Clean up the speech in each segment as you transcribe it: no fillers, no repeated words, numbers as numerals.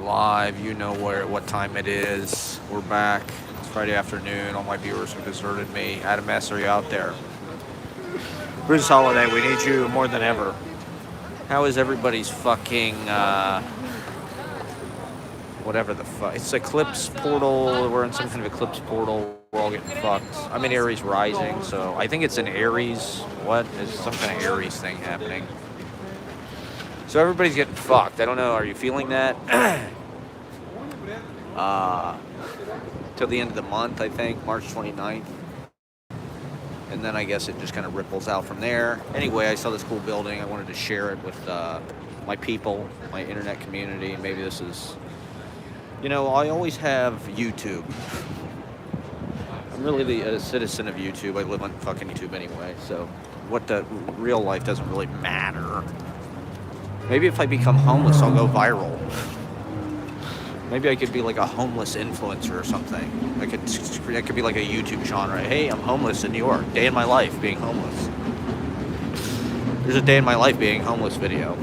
Live, you know what time it is. We're back. It's Friday afternoon. All my viewers have deserted me. Adam S, are you out there? Bruce Holiday, we need you more than ever. How is everybody's fucking whatever the fuck? It's Eclipse portal. We're in some kind of eclipse portal. We're all getting fucked. I'm in Aries rising, so I think it's an Aries. What? There's some kind of Aries thing happening. So everybody's getting fucked. I don't know. Are you feeling that? Till the end of the month, I think, March 29th. And then I guess it just kind of ripples out from there. Anyway, I saw this cool building. I wanted to share it with my people, my internet community. Maybe this is, I always have YouTube. I'm really a citizen of YouTube. I live on fucking YouTube anyway. So what the real life doesn't really matter. Maybe if I become homeless, I'll go viral. Maybe I could be like a homeless influencer or something. That could be like a YouTube genre. Hey, I'm homeless in New York. Day in my life being homeless. There's a day in my life being homeless video.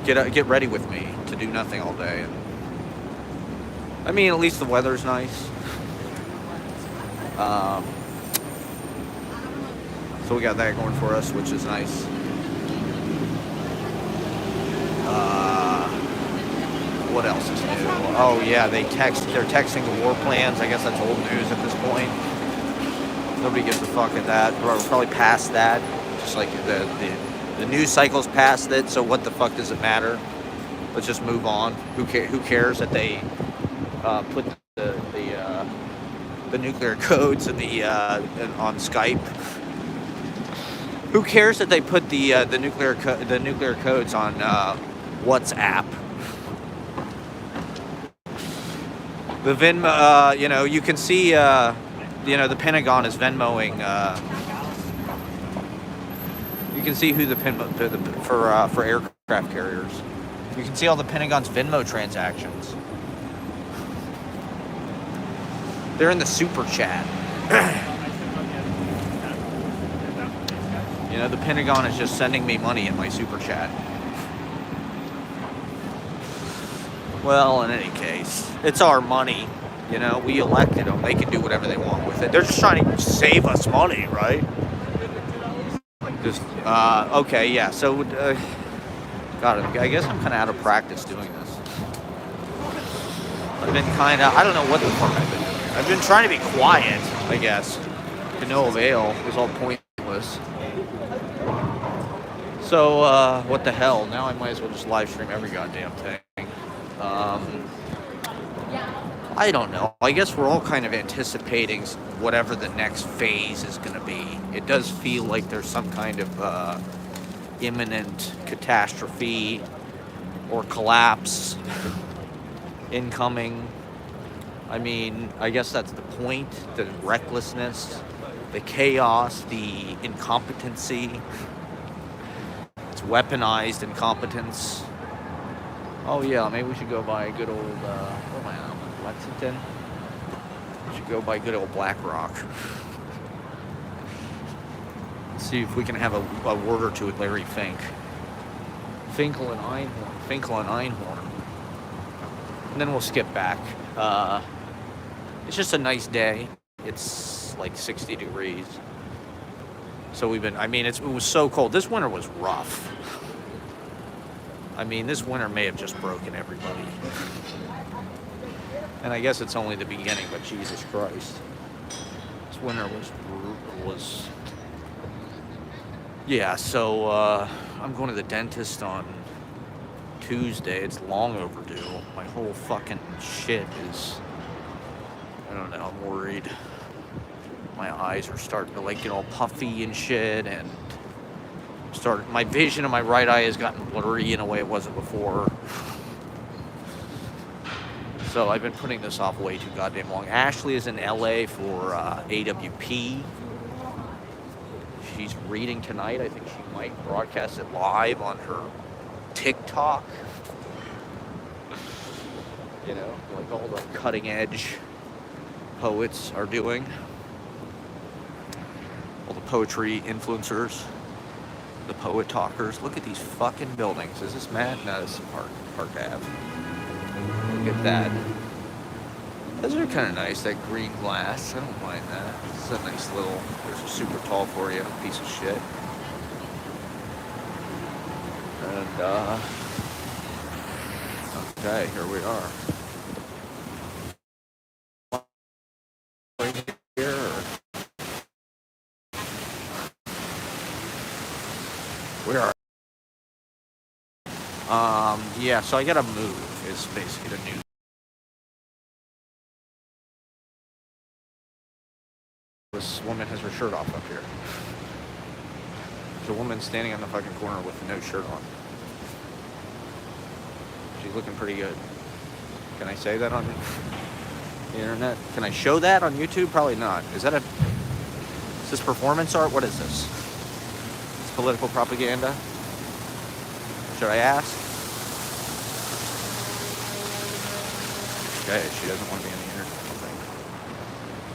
Get ready with me to do nothing all day. I mean, at least the weather's nice. So we got that going for us, which is nice. What else is new? Oh yeah, they're texting the war plans. I guess that's old news at this point. Nobody gives a fuck at that. We're probably past that. Just like the news cycle's past it, so what the fuck does it matter? Let's just move on. Who cares that they put the nuclear codes on Skype? Who cares that they put the nuclear codes on WhatsApp? The Venmo, you can see, the Pentagon is Venmoing. You can see who for aircraft carriers. You can see all the Pentagon's Venmo transactions. They're in the super chat. The Pentagon is just sending me money in my super chat. Well, in any case, it's our money. We elected them. They can do whatever they want with it. They're just trying to save us money, right? Okay, yeah. So, God, I guess I'm kind of out of practice doing this. I've been I don't know what the fuck I've been doing. I've been trying to be quiet, I guess. To no avail. It was all pointless. So, what the hell? Now I might as well just live stream every goddamn thing. I don't know. I guess we're all kind of anticipating whatever the next phase is going to be. It does feel like there's some kind of imminent catastrophe or collapse incoming. I mean, I guess that's the point. The recklessness, the chaos, the incompetency. It's weaponized incompetence. Oh yeah, maybe we should go buy a good old, where am I now? Lexington? We should go buy good old Black Rock. See if we can have a word or two with Larry Fink. Finkel and Einhorn. And then we'll skip back. It's just a nice day. It's like 60 degrees. So it was so cold. This winter was rough. I mean, this winter may have just broken everybody. And I guess it's only the beginning, but Jesus Christ. This winter was... Yeah, so I'm going to the dentist on Tuesday. It's long overdue. My whole fucking shit is... I don't know, I'm worried. My eyes are starting to get all puffy and shit, and... My vision of my right eye has gotten blurry in a way it wasn't before. So I've been putting this off way too goddamn long. Ashley is in LA for AWP. She's reading tonight. I think she might broadcast it live on her TikTok. Like all the cutting edge poets are doing. All the poetry influencers. The Poet Talkers. Look at these fucking buildings. Is this mad? No, this is Park Ave. Look at that. Those are kind of nice, that green glass. I don't mind that. It's a nice little, there's a super tall for you, piece of shit. And, okay, here we are. Right here. Where are yeah, so I gotta move, is basically the new. This woman has her shirt off up here. There's a woman standing on the fucking corner with no shirt on. She's looking pretty good. Can I say that on the internet? Can I show that on YouTube? Probably not. Is this performance art? What is this? It's political propaganda? Should I ask? Okay, she doesn't want to be on the internet, I think.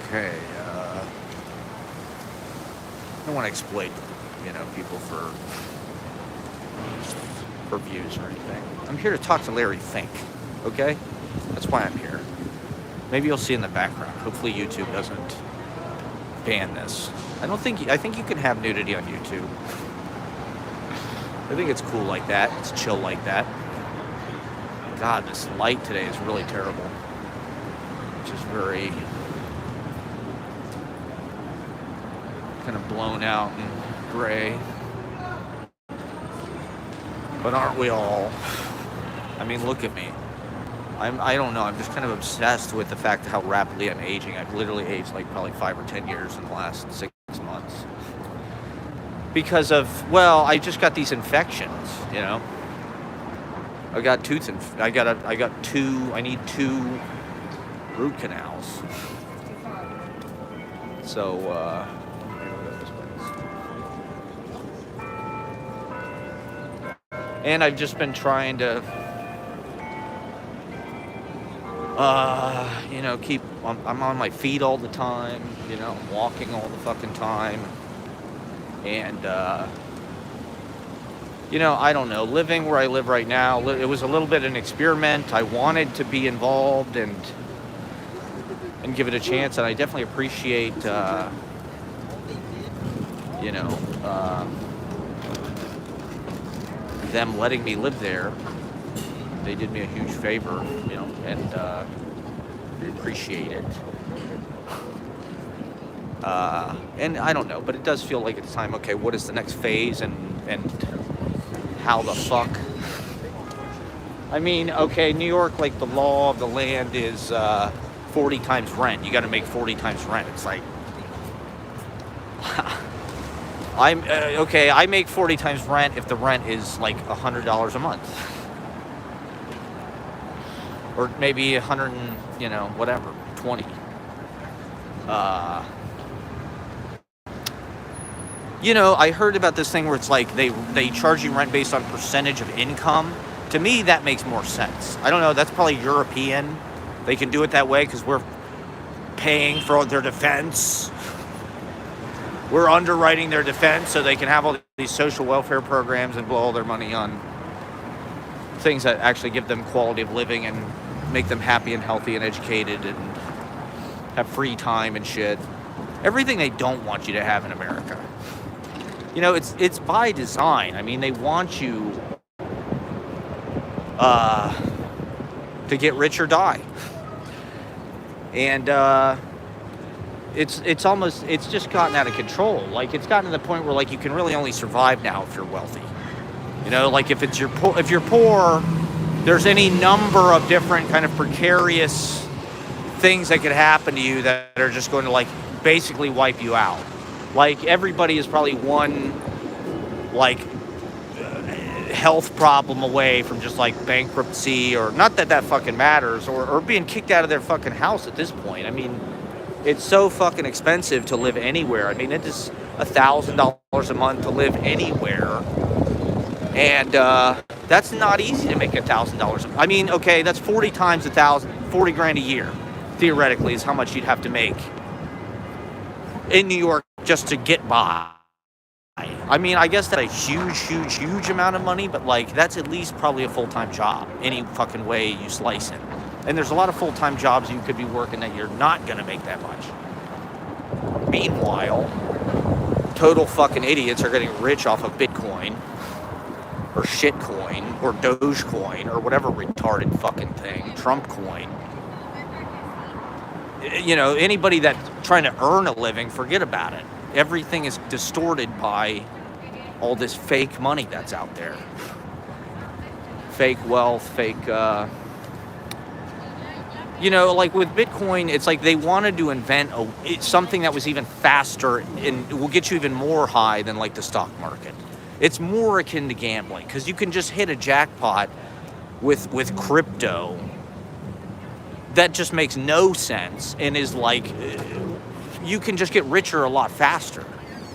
Okay, I don't want to exploit, people for views or anything. I'm here to talk to Larry Fink, okay? That's why I'm here. Maybe you'll see in the background. Hopefully YouTube doesn't ban this. I think you can have nudity on YouTube. I think it's cool like that. It's chill like that. God, this light today is really terrible. Which is very kind of blown out and gray. But aren't we all? I mean, look at me. I don't know. I'm just kind of obsessed with the fact how rapidly I'm aging. I've literally aged like probably 5 or 10 years in the last 6 months. Because of, I just got these infections, I got I need 2 root canals. So, and I've just been trying to, I'm on my feet all the time, I'm walking all the fucking time. And, I don't know, living where I live right now, it was a little bit an experiment. I wanted to be involved and give it a chance. And I definitely appreciate, them letting me live there. They did me a huge favor, and I appreciate it. And I don't know, but it does feel like it's time. Okay, what is the next phase, and how the fuck? I mean, okay, New York, like the law of the land is 40 times rent. You got to make 40 times rent. It's like, I make 40 times rent if the rent is like $100 a month, or maybe 100 and whatever, 20. I heard about this thing where it's like they charge you rent based on percentage of income. To me, that makes more sense. I don't know, that's probably European. They can do it that way because we're paying for their defense. We're underwriting their defense so they can have all these social welfare programs and blow all their money on things that actually give them quality of living and make them happy and healthy and educated and have free time and shit. Everything they don't want you to have in America. It's by design. I mean, they want you to get rich or die. And it's just gotten out of control. Like, it's gotten to the point where, like, you can really only survive now if you're wealthy. Like if you're poor, there's any number of different kind of precarious things that could happen to you that are just going to, like, basically wipe you out. Like, everybody is probably one, like, health problem away from just, like, bankruptcy, or not that fucking matters, or being kicked out of their fucking house at this point. I mean, it's so fucking expensive to live anywhere. I mean, it is $1,000 a month to live anywhere. And that's not easy to make $1,000. I mean, okay, that's 40 times 1,000, 40 grand a year, theoretically, is how much you'd have to make in New York just to get by. I mean, I guess that's a huge amount of money, but like that's at least probably a full-time job, any fucking way you slice it. And there's a lot of full-time jobs you could be working that you're not gonna make that much. Meanwhile, total fucking idiots are getting rich off of Bitcoin or shitcoin or Dogecoin or whatever retarded fucking thing, Trump coin. You know, anybody that's trying to earn a living, forget about it. Everything is distorted by all this fake money that's out there. Fake wealth, fake, you know, like with Bitcoin, it's like they wanted to invent something that was even faster and will get you even more high than like the stock market. It's more akin to gambling because you can just hit a jackpot with crypto that just makes no sense and is like, you can just get richer a lot faster.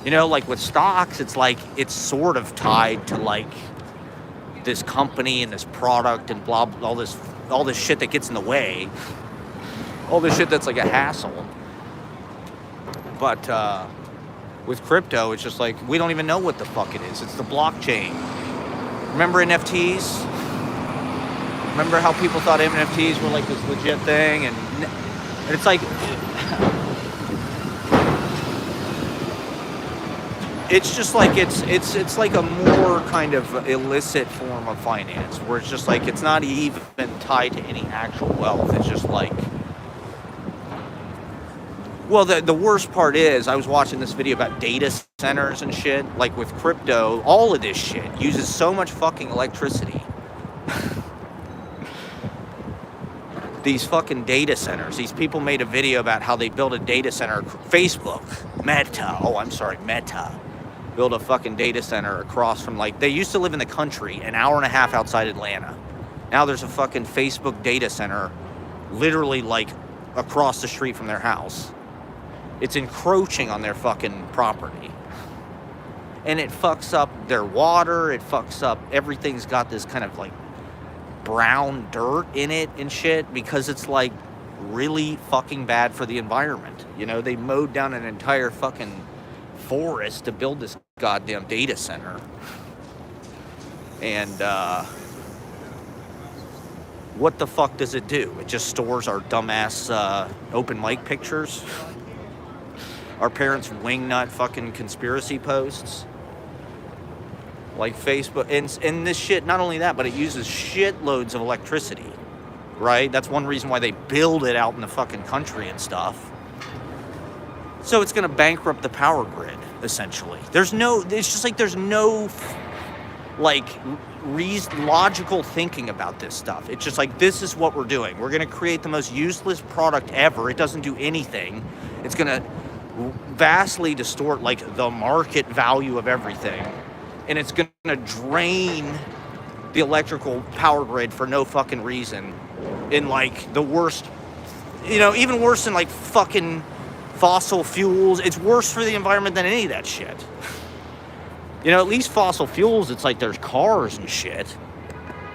You know, like with stocks, it's like it's sort of tied to like this company and this product and blah, blah, all this shit that gets in the way. All this shit that's like a hassle. But with crypto, it's just like, we don't even know what the fuck it is. It's the blockchain. Remember NFTs? Remember how people thought NFTs were like this legit thing? And it's like, it's just like, it's like a more kind of illicit form of finance where it's just like, it's not even tied to any actual wealth. It's just like, well, the worst part is, I was watching this video about data centers and shit. Like with crypto, all of this shit uses so much fucking electricity. These fucking data centers. These people made a video about how they built a data center. Facebook, Meta. Built a fucking data center across from, like, they used to live in the country, an hour and a half outside Atlanta. Now there's a fucking Facebook data center literally like across the street from their house. It's encroaching on their fucking property. And it fucks up their water. It fucks up, everything's got this kind of like brown dirt in it and shit because it's like really fucking bad for the environment. You know, they mowed down an entire fucking forest to build this goddamn data center. And what the fuck does it do? It just stores our dumbass open mic pictures, our parents' wingnut fucking conspiracy posts. Like Facebook, and this shit, not only that, but it uses shitloads of electricity, right? That's one reason why they build it out in the fucking country and stuff. So it's going to bankrupt the power grid, essentially. It's just like there's no, like, logical thinking about this stuff. It's just like, this is what we're doing. We're going to create the most useless product ever. It doesn't do anything. It's going to vastly distort, like, the market value of everything. And it's going to drain the electrical power grid for no fucking reason. In, like, the worst, you know, even worse than, like, fucking fossil fuels. It's worse for the environment than any of that shit. You know, at least fossil fuels, it's like there's cars and shit.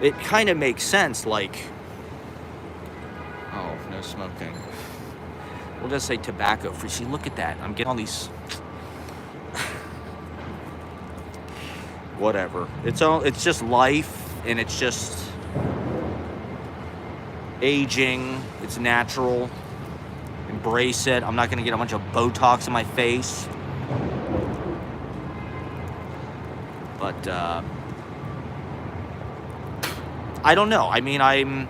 It kind of makes sense, like, oh, no smoking. We'll just say tobacco free. See, look at that. I'm getting all these... Whatever. It's just life, and it's just aging. It's natural. Embrace it. I'm not going to get a bunch of Botox in my face. But, I don't know. I mean, I'm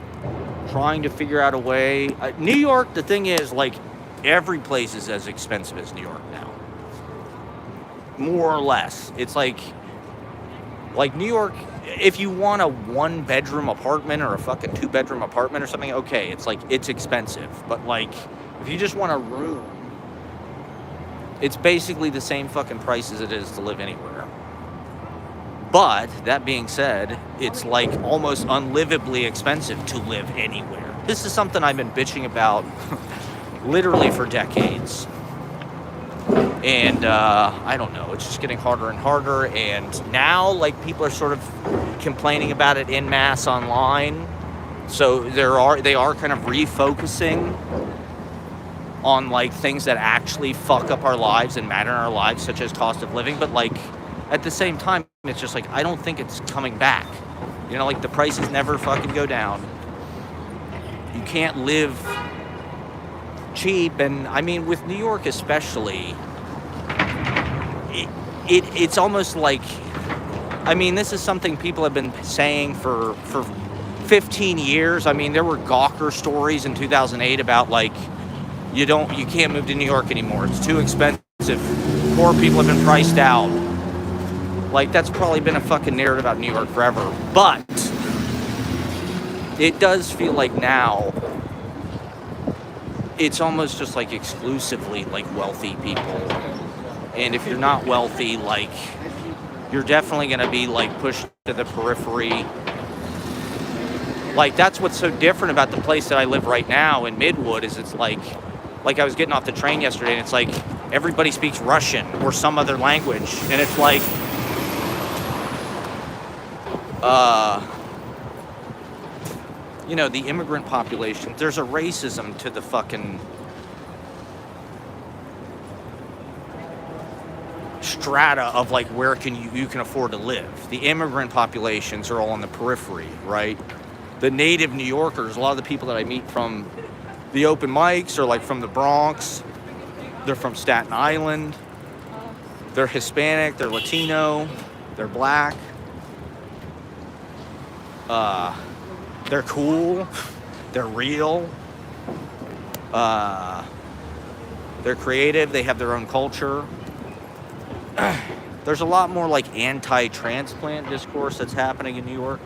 trying to figure out a way. New York, the thing is, like, every place is as expensive as New York now. More or less. It's like New York, if you want a 1-bedroom apartment or a fucking 2-bedroom apartment or something, okay, it's like, it's expensive. But, like, if you just want a room, it's basically the same fucking price as it is to live anywhere. But, that being said, it's like almost unlivably expensive to live anywhere. This is something I've been bitching about literally for decades. And, I don't know, it's just getting harder and harder, and now, like, people are sort of complaining about it en masse online, so they are kind of refocusing on, like, things that actually fuck up our lives and matter in our lives, such as cost of living, but, like, at the same time, it's just like, I don't think it's coming back. You know, like, the prices never fucking go down. You can't live cheap. And I mean, with New York especially, it's almost like, I mean, this is something people have been saying for 15 years. I mean, there were Gawker stories in 2008 about, like, you can't move to New York anymore. It's too expensive. Poor people have been priced out. Like, that's probably been a fucking narrative about New York forever. But it does feel like now it's almost just like exclusively like wealthy people. And if you're not wealthy, like, you're definitely going to be like pushed to the periphery. Like, that's what's so different about the place that I live right now in Midwood, is it's like I was getting off the train yesterday, and it's like everybody speaks Russian or some other language, and it's like, you know, the immigrant population, there's a racism to the fucking strata of like where you can afford to live. The immigrant populations are all on the periphery, right? The native New Yorkers, a lot of the people that I meet from the open mics are like from the Bronx. They're from Staten Island. They're Hispanic, they're Latino, they're black. They're cool. They're real. They're creative. They have their own culture. There's a lot more like anti-transplant discourse that's happening in New York.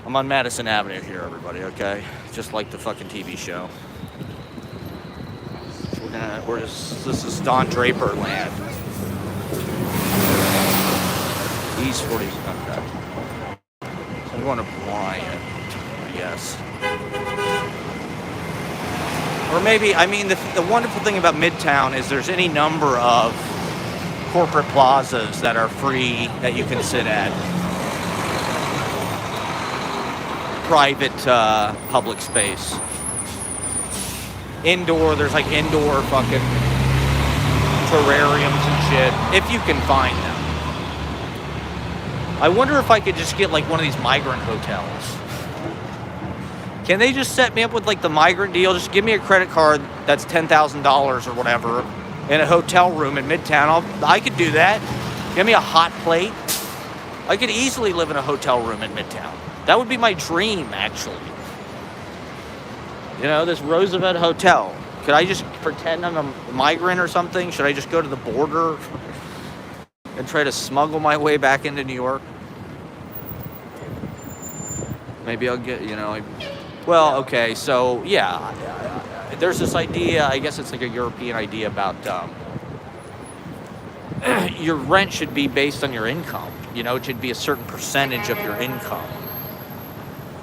I'm on Madison Avenue here, everybody, okay? Just like the fucking TV show. This is Don Draper land. East 40. Okay. I'm going to Bryant, I guess. Or maybe, I mean, the wonderful thing about Midtown is there's any number of corporate plazas that are free that you can sit at. Private public space. Indoor, there's like indoor fucking terrariums and shit, if you can find them. I wonder if I could just get like one of these migrant hotels. Can they just set me up with like the migrant deal? Just give me a credit card that's $10,000 or whatever in a hotel room in Midtown. I could do that. Give me a hot plate. I could easily live in a hotel room in Midtown. That would be my dream, actually. You know, this Roosevelt Hotel. Could I just pretend I'm a migrant or something? Should I just go to the border and try to smuggle my way back into New York? Maybe I'll get, you know, well, okay, so, yeah. There's this idea, I guess it's like a European idea about your rent should be based on your income. You know, it should be a certain percentage of your income.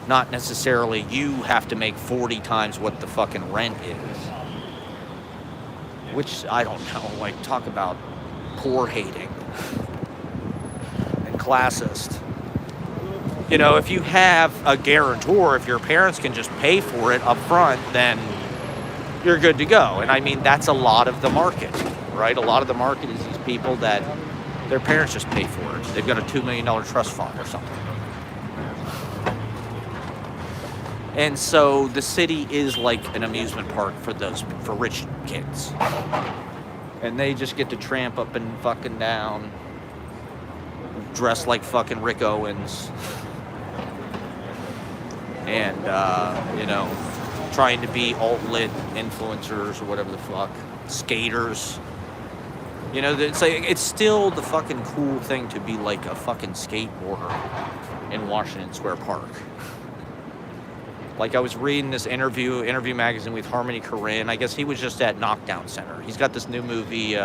Not necessarily you have to make 40 times what the fucking rent is. Which, I don't know, like, talk about poor hating and classist. You know, if you have a guarantor, if your parents can just pay for it up front, then you're good to go. And I mean, that's a lot of the market, right? A lot of the market is these people that their parents just pay for it. They've got a $2 million trust fund or something. And so the city is like an amusement park for rich kids. And they just get to tramp up and fucking down, dressed like fucking Rick Owens. And, you know, trying to be alt-lit influencers or whatever the fuck. Skaters. You know, it's like, it's still the fucking cool thing to be like a fucking skateboarder in Washington Square Park. Like, I was reading this interview magazine with Harmony Korine. I guess he was just at Knockdown Center. He's got this new movie,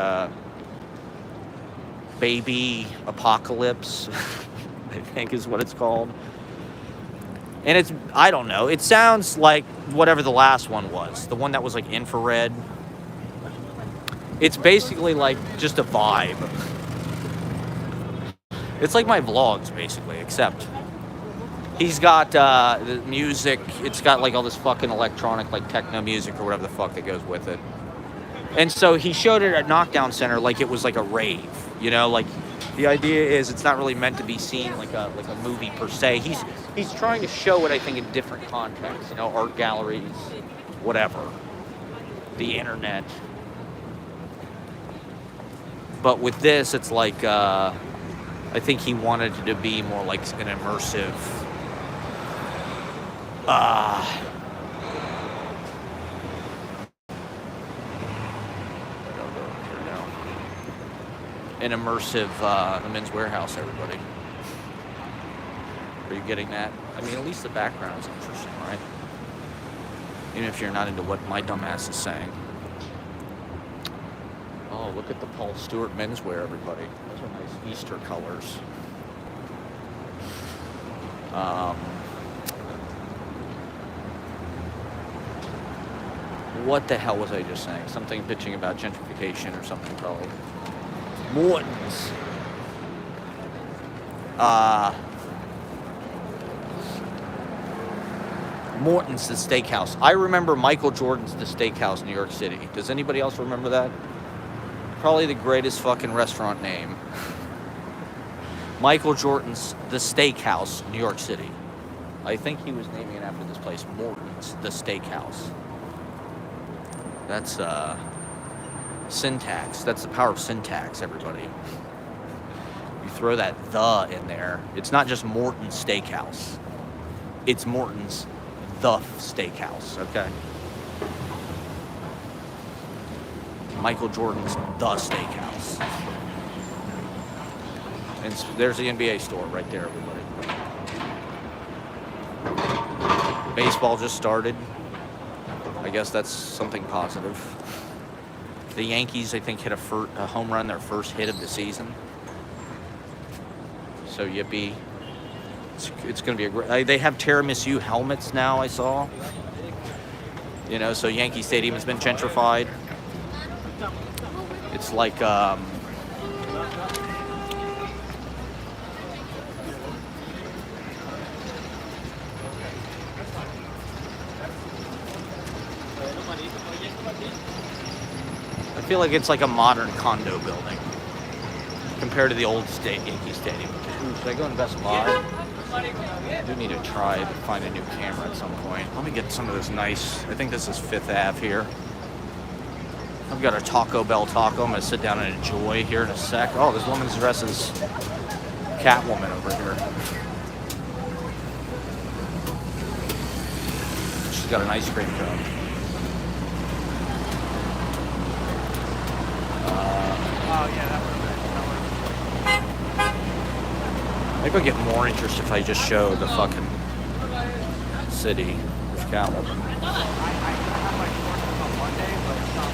Baby Apocalypse, I think is what it's called. And it's, I don't know, it sounds like whatever the last one was. The one that was like infrared. It's basically like just a vibe. It's like my vlogs, basically, except he's got the music. It's got like all this fucking electronic, like techno music or whatever the fuck that goes with it. And so he showed it at Knockdown Center like it was like a rave, you know, like the idea is it's not really meant to be seen like a movie per se. He's trying to show it, I think, in different contexts, you know, art galleries, whatever, the internet. But with this, it's like, I think he wanted it to be more like an immersive, an immersive the Men's Warehouse, everybody. Are you getting that? I mean, at least the background is interesting, right? Even if you're not into what my dumbass is saying. Oh, look at the Paul Stewart menswear, everybody. Those are nice Easter colors. What the hell was I just saying? Something bitching about gentrification or something, probably. Morton's. Morton's, the steakhouse. I remember Michael Jordan's The Steakhouse, New York City. Does anybody else remember that? Probably the greatest fucking restaurant name. Michael Jordan's The Steakhouse, New York City. I think he was naming it after this place, Morton's, The Steakhouse. That's, syntax. That's the power of syntax, everybody. You throw that "the" in there. It's not just Morton's Steakhouse. It's Morton's The Steakhouse, okay? Michael Jordan's The Steakhouse. And there's the NBA store right there, everybody. Baseball just started. I guess that's something positive. The Yankees, I think, hit a home run, their first hit of the season. So yippee. It's going to be a great... They have tiramisu helmets now, I saw. You know, so Yankee Stadium has been gentrified. It's like... I feel like it's like a modern condo building compared to the old Yankee Stadium. Ooh, should I go and Best Buy? I do need to try to find a new camera at some point. Let me get some of this nice... I think this is 5th Ave here. I've got a Taco Bell taco I'm going to sit down and enjoy here in a sec. Oh, this woman's dress is Catwoman over here. She's got an ice cream cone. Oh, yeah, that Maybe I'll get more interest if I just show the fucking city of Catwoman. I have my courses on Monday, but it's not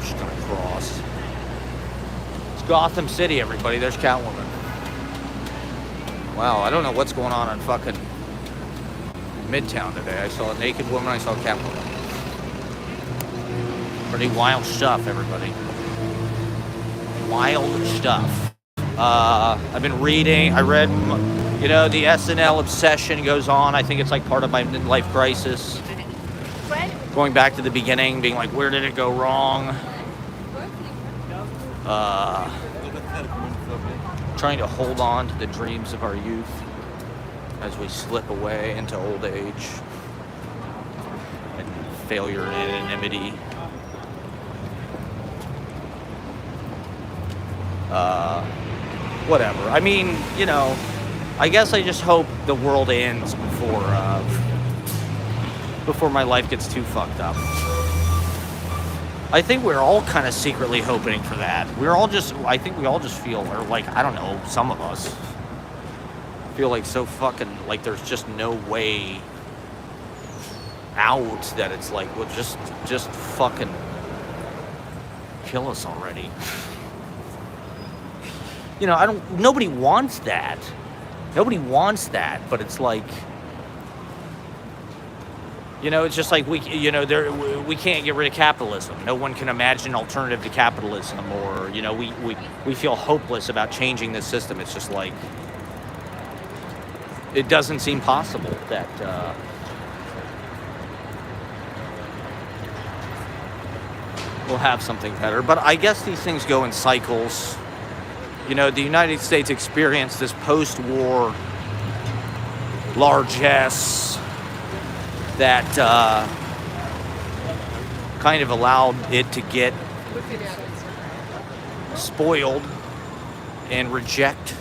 She's gonna cross. It's Gotham City, everybody. There's Catwoman. Wow, I don't know what's going on fucking Midtown today. I saw a naked woman, I saw Catwoman. Pretty wild stuff, everybody. Wild stuff. I've been reading. I read, you know, the SNL obsession goes on. I think it's like part of my midlife crisis. Going back to the beginning, being like, where did it go wrong? Trying to hold on to the dreams of our youth as we slip away into old age and failure and anonymity. Whatever. I mean, you know, I guess I just hope the world ends before my life gets too fucked up. I think we're all kind of secretly hoping for that. I think we all just feel, or like, I don't know, some of us feel like so fucking, like there's just no way out, that it's like, well, just fucking kill us already. You know, nobody wants that. Nobody wants that, but it's like, you know, it's just like we can't get rid of capitalism. No one can imagine an alternative to capitalism, or, you know, we feel hopeless about changing this system. It's just like, it doesn't seem possible that we'll have something better. But I guess these things go in cycles. You know, the United States experienced this post-war largesse that kind of allowed it to get spoiled and reject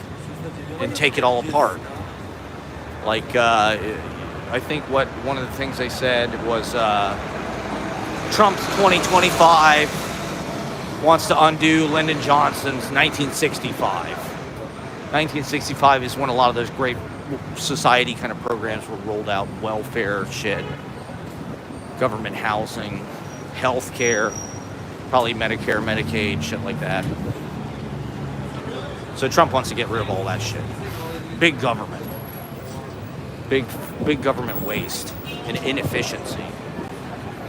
and take it all apart. Like, I think one of the things they said was Trump's 2025 wants to undo Lyndon Johnson's 1965. 1965 is when a lot of those great society kind of programs were rolled out, welfare shit, government housing, health care, probably Medicare, Medicaid, shit like that. So Trump wants to get rid of all that shit. Big government. Big government waste and inefficiency.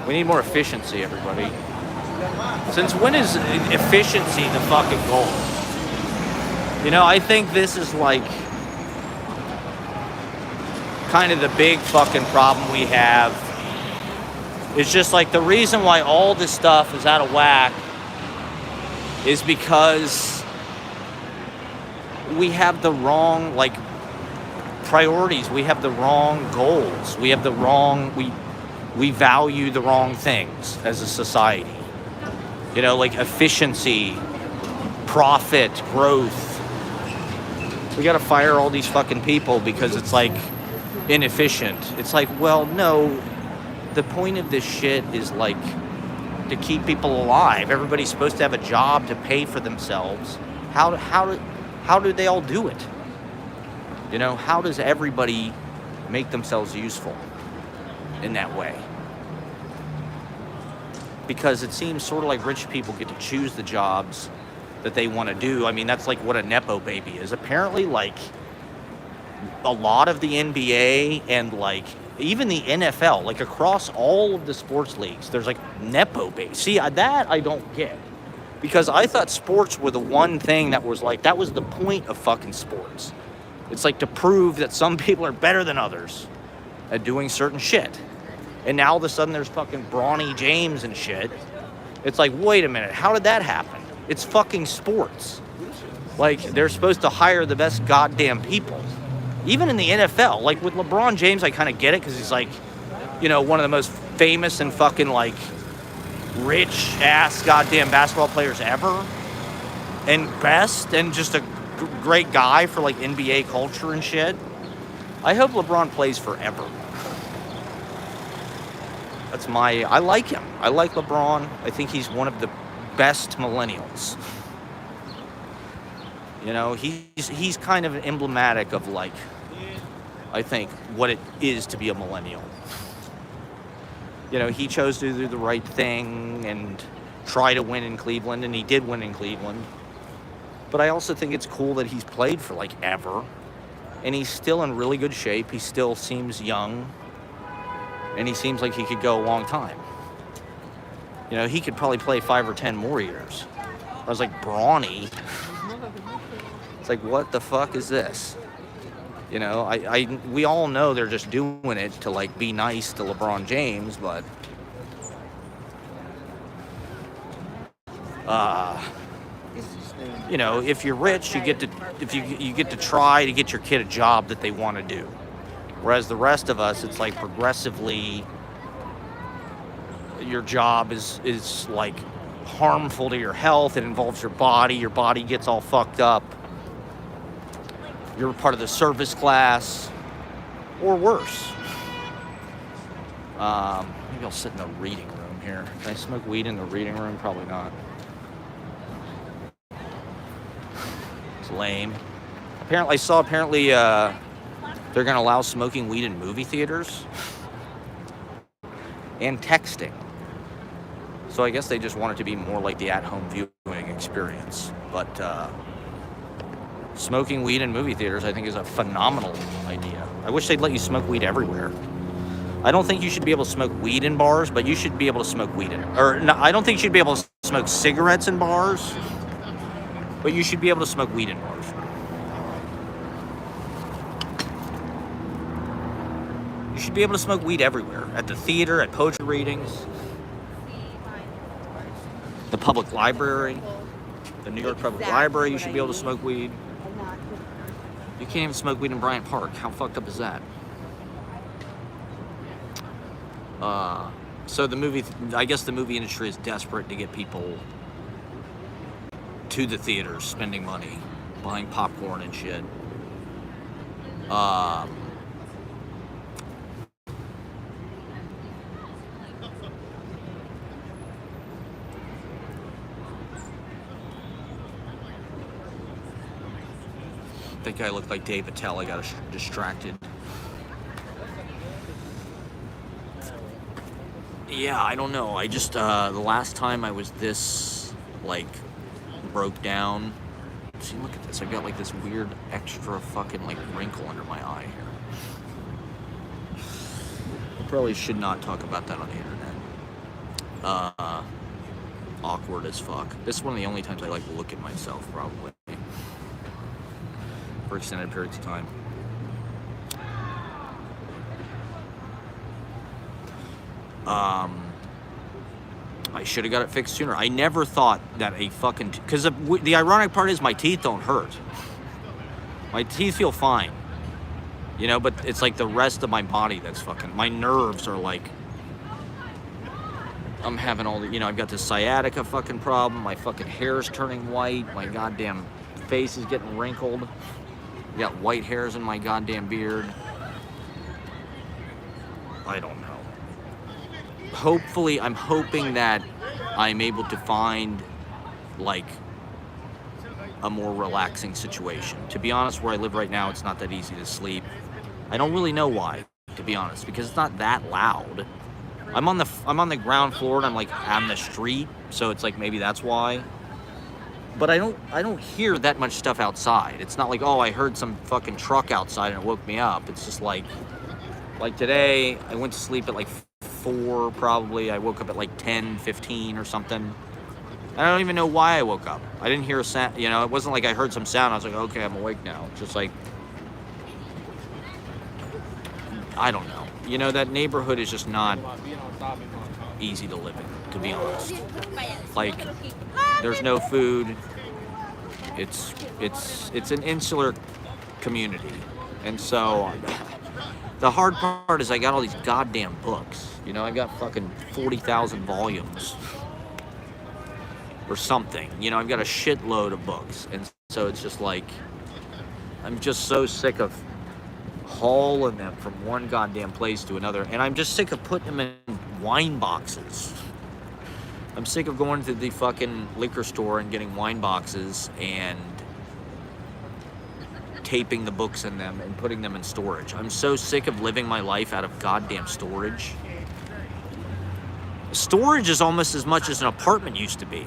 We need more efficiency, everybody. Since when is efficiency the fucking goal? You know, I think this is like kind of the big fucking problem we have. It's just like the reason why all this stuff is out of whack is because we have the wrong, like, priorities. We have the wrong goals. We have the wrong, we value the wrong things as a society. You know, like efficiency, profit, growth. We gotta fire all these fucking people because it's like inefficient. It's like, well, no, the point of this shit is like to keep people alive. Everybody's supposed to have a job to pay for themselves. How do they all do it? You know, how does everybody make themselves useful in that way? Because it seems sort of like rich people get to choose the jobs that they want to do. I mean, that's like what a Nepo baby is. Apparently, like, a lot of the NBA and, like, even the NFL, like, across all of the sports leagues, there's, like, Nepo babies. See, that I don't get. Because I thought sports were the one thing that was, like, that was the point of fucking sports. It's, like, to prove that some people are better than others at doing certain shit. And now all of a sudden there's fucking Bronny James and shit. It's like, wait a minute, how did that happen? It's fucking sports. Like, they're supposed to hire the best goddamn people. Even in the NFL, like with LeBron James, I kind of get it because he's like, you know, one of the most famous and fucking like rich ass goddamn basketball players ever. And best, and just a great guy for like NBA culture and shit. I hope LeBron plays forever. I like him. I like LeBron. I think he's one of the best millennials. You know, he's kind of emblematic of, like, I think, what it is to be a millennial. You know, he chose to do the right thing and try to win in Cleveland, and he did win in Cleveland. But I also think it's cool that he's played for, like, ever. And he's still in really good shape. He still seems young. And he seems like he could go a long time. You know, he could probably play 5 or 10 more years. I was like, Bronny. It's like, what the fuck is this? You know, we all know they're just doing it to, like, be nice to LeBron James, but you know, if you're rich, you get to try to get your kid a job that they want to do. Whereas the rest of us, it's like progressively your job is like harmful to your health. It involves your body gets all fucked up. You're part of the service class or worse. Maybe I'll sit in the reading room here. Can I smoke weed in the reading room? Probably not. It's lame. Apparently they're going to allow smoking weed in movie theaters and texting. So I guess they just want it to be more like the at-home viewing experience. But smoking weed in movie theaters, I think, is a phenomenal idea. I wish they'd let you smoke weed everywhere. I don't think you should be able to smoke weed in bars, but you should be able to smoke weed in... Or, no, I don't think you should be able to smoke cigarettes in bars, but you should be able to smoke weed in bars. You should be able to smoke weed everywhere. At the theater, at poetry readings, the public library, the New York Public Library, you should be able to smoke weed. You can't even smoke weed in Bryant Park. How fucked up is that? So the movie, I guess the movie industry is desperate to get people to the theaters, spending money, buying popcorn and shit. I think I looked like Dave Attell. I got distracted. Yeah, I don't know. I just, the last time I was this, like, broke down. See, look at this. I've got, like, this weird extra fucking, like, wrinkle under my eye here. I probably should not talk about that on the internet. Awkward as fuck. This is one of the only times I, like, look at myself, probably. For extended periods of time. I should have got it fixed sooner. I never thought that a fucking... Because the ironic part is my teeth don't hurt. My teeth feel fine. You know, but it's like the rest of my body that's fucking... My nerves are like... I'm having all the... You know, I've got this sciatica fucking problem. My fucking hair's turning white. My goddamn face is getting wrinkled. I got white hairs in my goddamn beard. I don't know. Hopefully, I'm hoping that I'm able to find, like, a more relaxing situation. To be honest, where I live right now, it's not that easy to sleep. I don't really know why, to be honest, because it's not that loud. I'm on the ground floor and I'm like on the street, so it's like maybe that's why. But I don't hear that much stuff outside. It's not like, oh, I heard some fucking truck outside and it woke me up. It's just like today, I went to sleep at like 4 probably. I woke up at like 10:15 or something. I don't even know why I woke up. I didn't hear a sound, you know, it wasn't like I heard some sound. I was like, okay, I'm awake now. It's just like, I don't know. You know, that neighborhood is just not easy to live in, to be honest. Like, there's no food. It's an insular community. And so the hard part is I got all these goddamn books. You know, I got fucking 40,000 volumes or something. You know, I've got a shitload of books. And so it's just like, I'm just so sick of hauling them from one goddamn place to another. And I'm just sick of putting them in wine boxes. I'm sick of going to the fucking liquor store and getting wine boxes and taping the books in them and putting them in storage. I'm so sick of living my life out of goddamn storage. Storage is almost as much as an apartment used to be.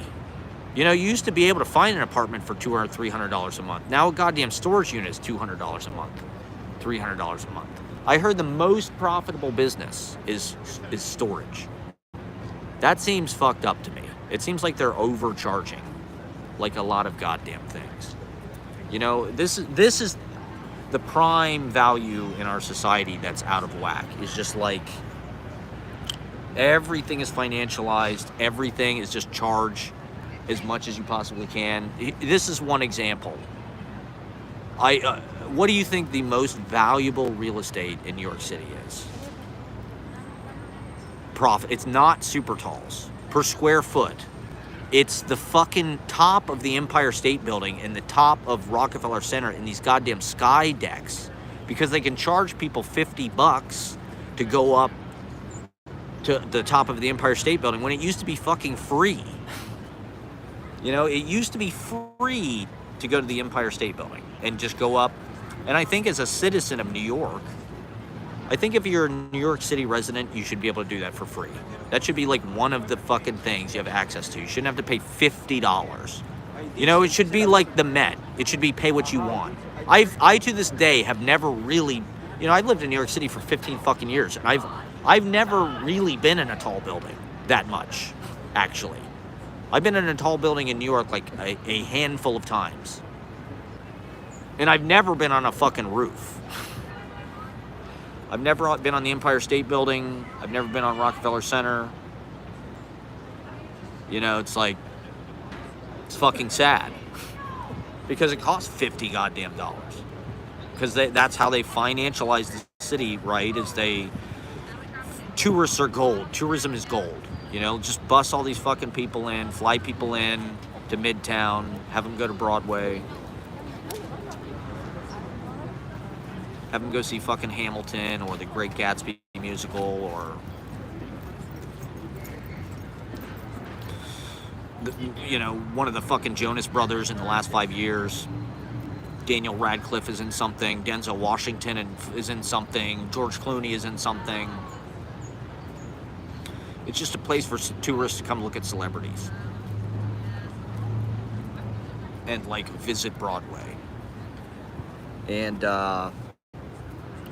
You know, you used to be able to find an apartment for $200, $300 a month. Now a goddamn storage unit is $200 a month, $300 a month. I heard the most profitable business is storage. That seems fucked up to me. It seems like they're overcharging, like a lot of goddamn things. You know, this is the prime value in our society that's out of whack. It's just like everything is financialized. Everything is just charged as much as you possibly can. This is one example. What do you think the most valuable real estate in New York City is? Profit. It's not super talls per square foot. It's the fucking top of the Empire State Building and the top of Rockefeller Center in these goddamn sky decks, because they can charge people $50 to go up to the top of the Empire State Building when it used to be fucking free. You know, it used to be free to go to the Empire State Building and just go up. And I think as a citizen of New York, I think if you're a New York City resident, you should be able to do that for free. That should be like one of the fucking things you have access to. You shouldn't have to pay $50. You know, it should be like the Met. It should be pay what you want. I to this day have never really, you know, I've lived in New York City for 15 fucking years, and I've never really been in a tall building that much, actually. I've been in a tall building in New York like a handful of times. And I've never been on a fucking roof. I've never been on the Empire State Building. I've never been on Rockefeller Center. You know, it's like, it's fucking sad. Because it costs $50 goddamn dollars. Because that's how they financialize the city, right? Tourists are gold. Tourism is gold. You know, just bus all these fucking people in, fly people in to Midtown, have them go to Broadway. Have them go see fucking Hamilton or the Great Gatsby musical or one of the fucking Jonas Brothers in the last 5 years. Daniel Radcliffe is in something. Denzel Washington is in something. George Clooney is in something. It's just a place for tourists to come look at celebrities and like visit Broadway. And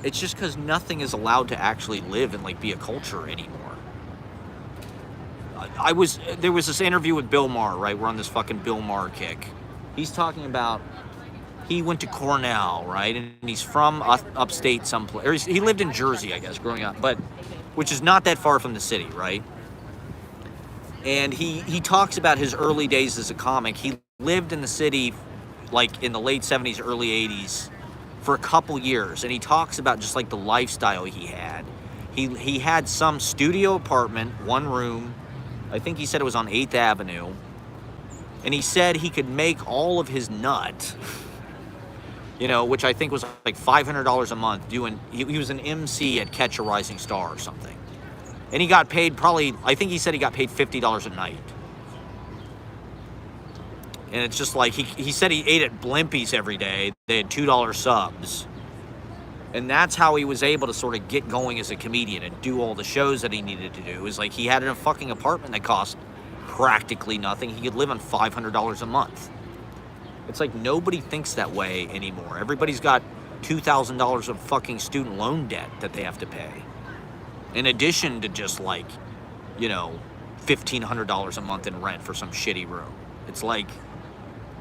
it's just because nothing is allowed to actually live and like be a culture anymore. There was this interview with Bill Maher, right? We're on this fucking Bill Maher kick. He's talking about he went to Cornell, right? And he's from upstate someplace. Or he lived in Jersey, I guess, growing up, but which is not that far from the city, right? And he talks about his early days as a comic. He lived in the city like in the late 70s, early 80s for a couple years. And he talks about just like the lifestyle he had. He had some studio apartment, one room. I think he said it was on 8th Avenue. And he said he could make all of his nut, which I think was like $500 a month he was an MC at Catch a Rising Star or something. And he got paid I think he said he got paid $50 a night. And it's just like, he said he ate at Blimpies every day. They had $2 subs. And that's how he was able to sort of get going as a comedian and do all the shows that he needed to do. It was like he had a fucking apartment that cost practically nothing. He could live on $500 a month. It's like nobody thinks that way anymore. Everybody's got $2,000 of fucking student loan debt that they have to pay. In addition to just like, $1,500 a month in rent for some shitty room. It's like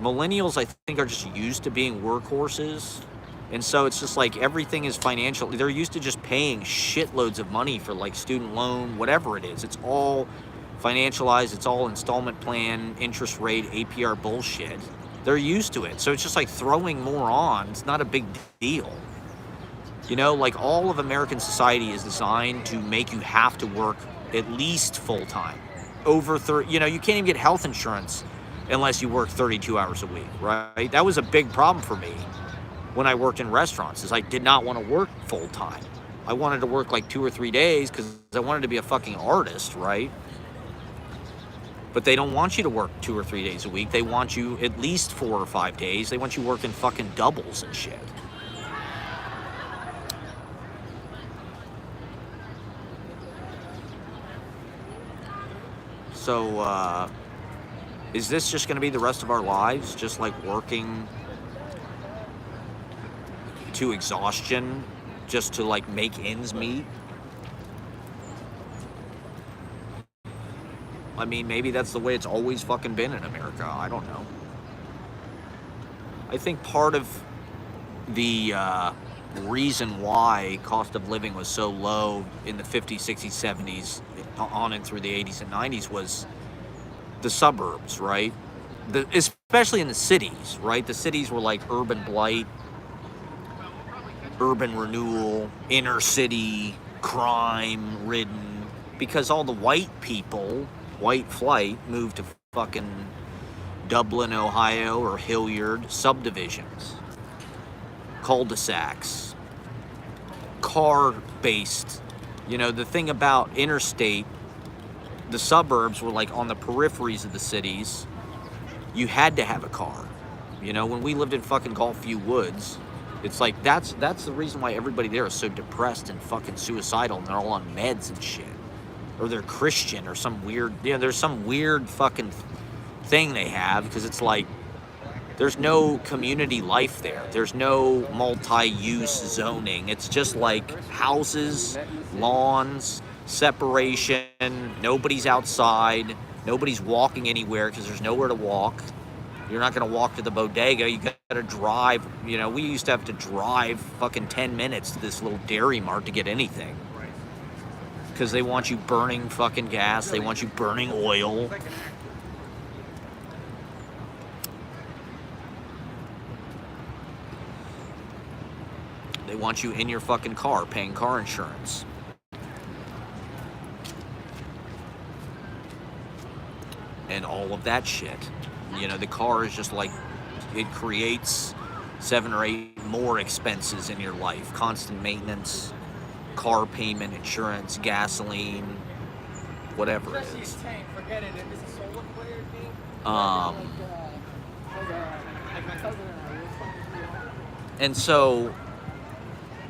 millennials, I think, are just used to being workhorses. And so it's just like everything is financial. They're used to just paying shitloads of money for like student loan, whatever it is. It's all financialized. It's all installment plan, interest rate, APR bullshit. They're used to it. So it's just like throwing more on. It's not a big deal. Like all of American society is designed to make you have to work at least full time. Over 30, you can't even get health insurance unless you work 32 hours a week, right? That was a big problem for me when I worked in restaurants, is I did not want to work full time. I wanted to work like 2 or 3 days because I wanted to be a fucking artist, right? But they don't want you to work 2 or 3 days a week. They want you at least 4 or 5 days. They want you working fucking doubles and shit. So, is this just going to be the rest of our lives? Just like working to exhaustion just to like make ends meet? I mean, maybe that's the way it's always fucking been in America. I don't know. I think part of the reason why cost of living was so low in the 50s, 60s, 70s, on and through the 80s and 90s was the suburbs, right? Especially in the cities, right? The cities were like urban blight, urban renewal, inner city, crime-ridden, because all the white people, white flight, moved to fucking Dublin, Ohio, or Hilliard subdivisions, cul-de-sacs, car-based. The thing about interstate, the suburbs were like on the peripheries of the cities. You had to have a car. When we lived in fucking Gulfview Woods, it's like that's the reason why everybody there is so depressed and fucking suicidal, and they're all on meds and shit. Or they're Christian or some weird, there's some weird fucking thing they have, because it's like there's no community life there. There's no multi-use zoning. It's just like houses, lawns, separation, nobody's outside, nobody's walking anywhere because there's nowhere to walk. You're not going to walk to the bodega. You got to drive. You know, we used to have to drive fucking 10 minutes to this little dairy mart to get anything. Right. Because they want you burning fucking gas. They want you burning oil. It's like an act. They want you in your fucking car paying car insurance. And all of that shit. You know, the car is just like, it creates 7 or 8 more expenses in your life. Constant maintenance, car payment, insurance, gasoline, whatever it is. Forget it. If it's a solo player thing, And so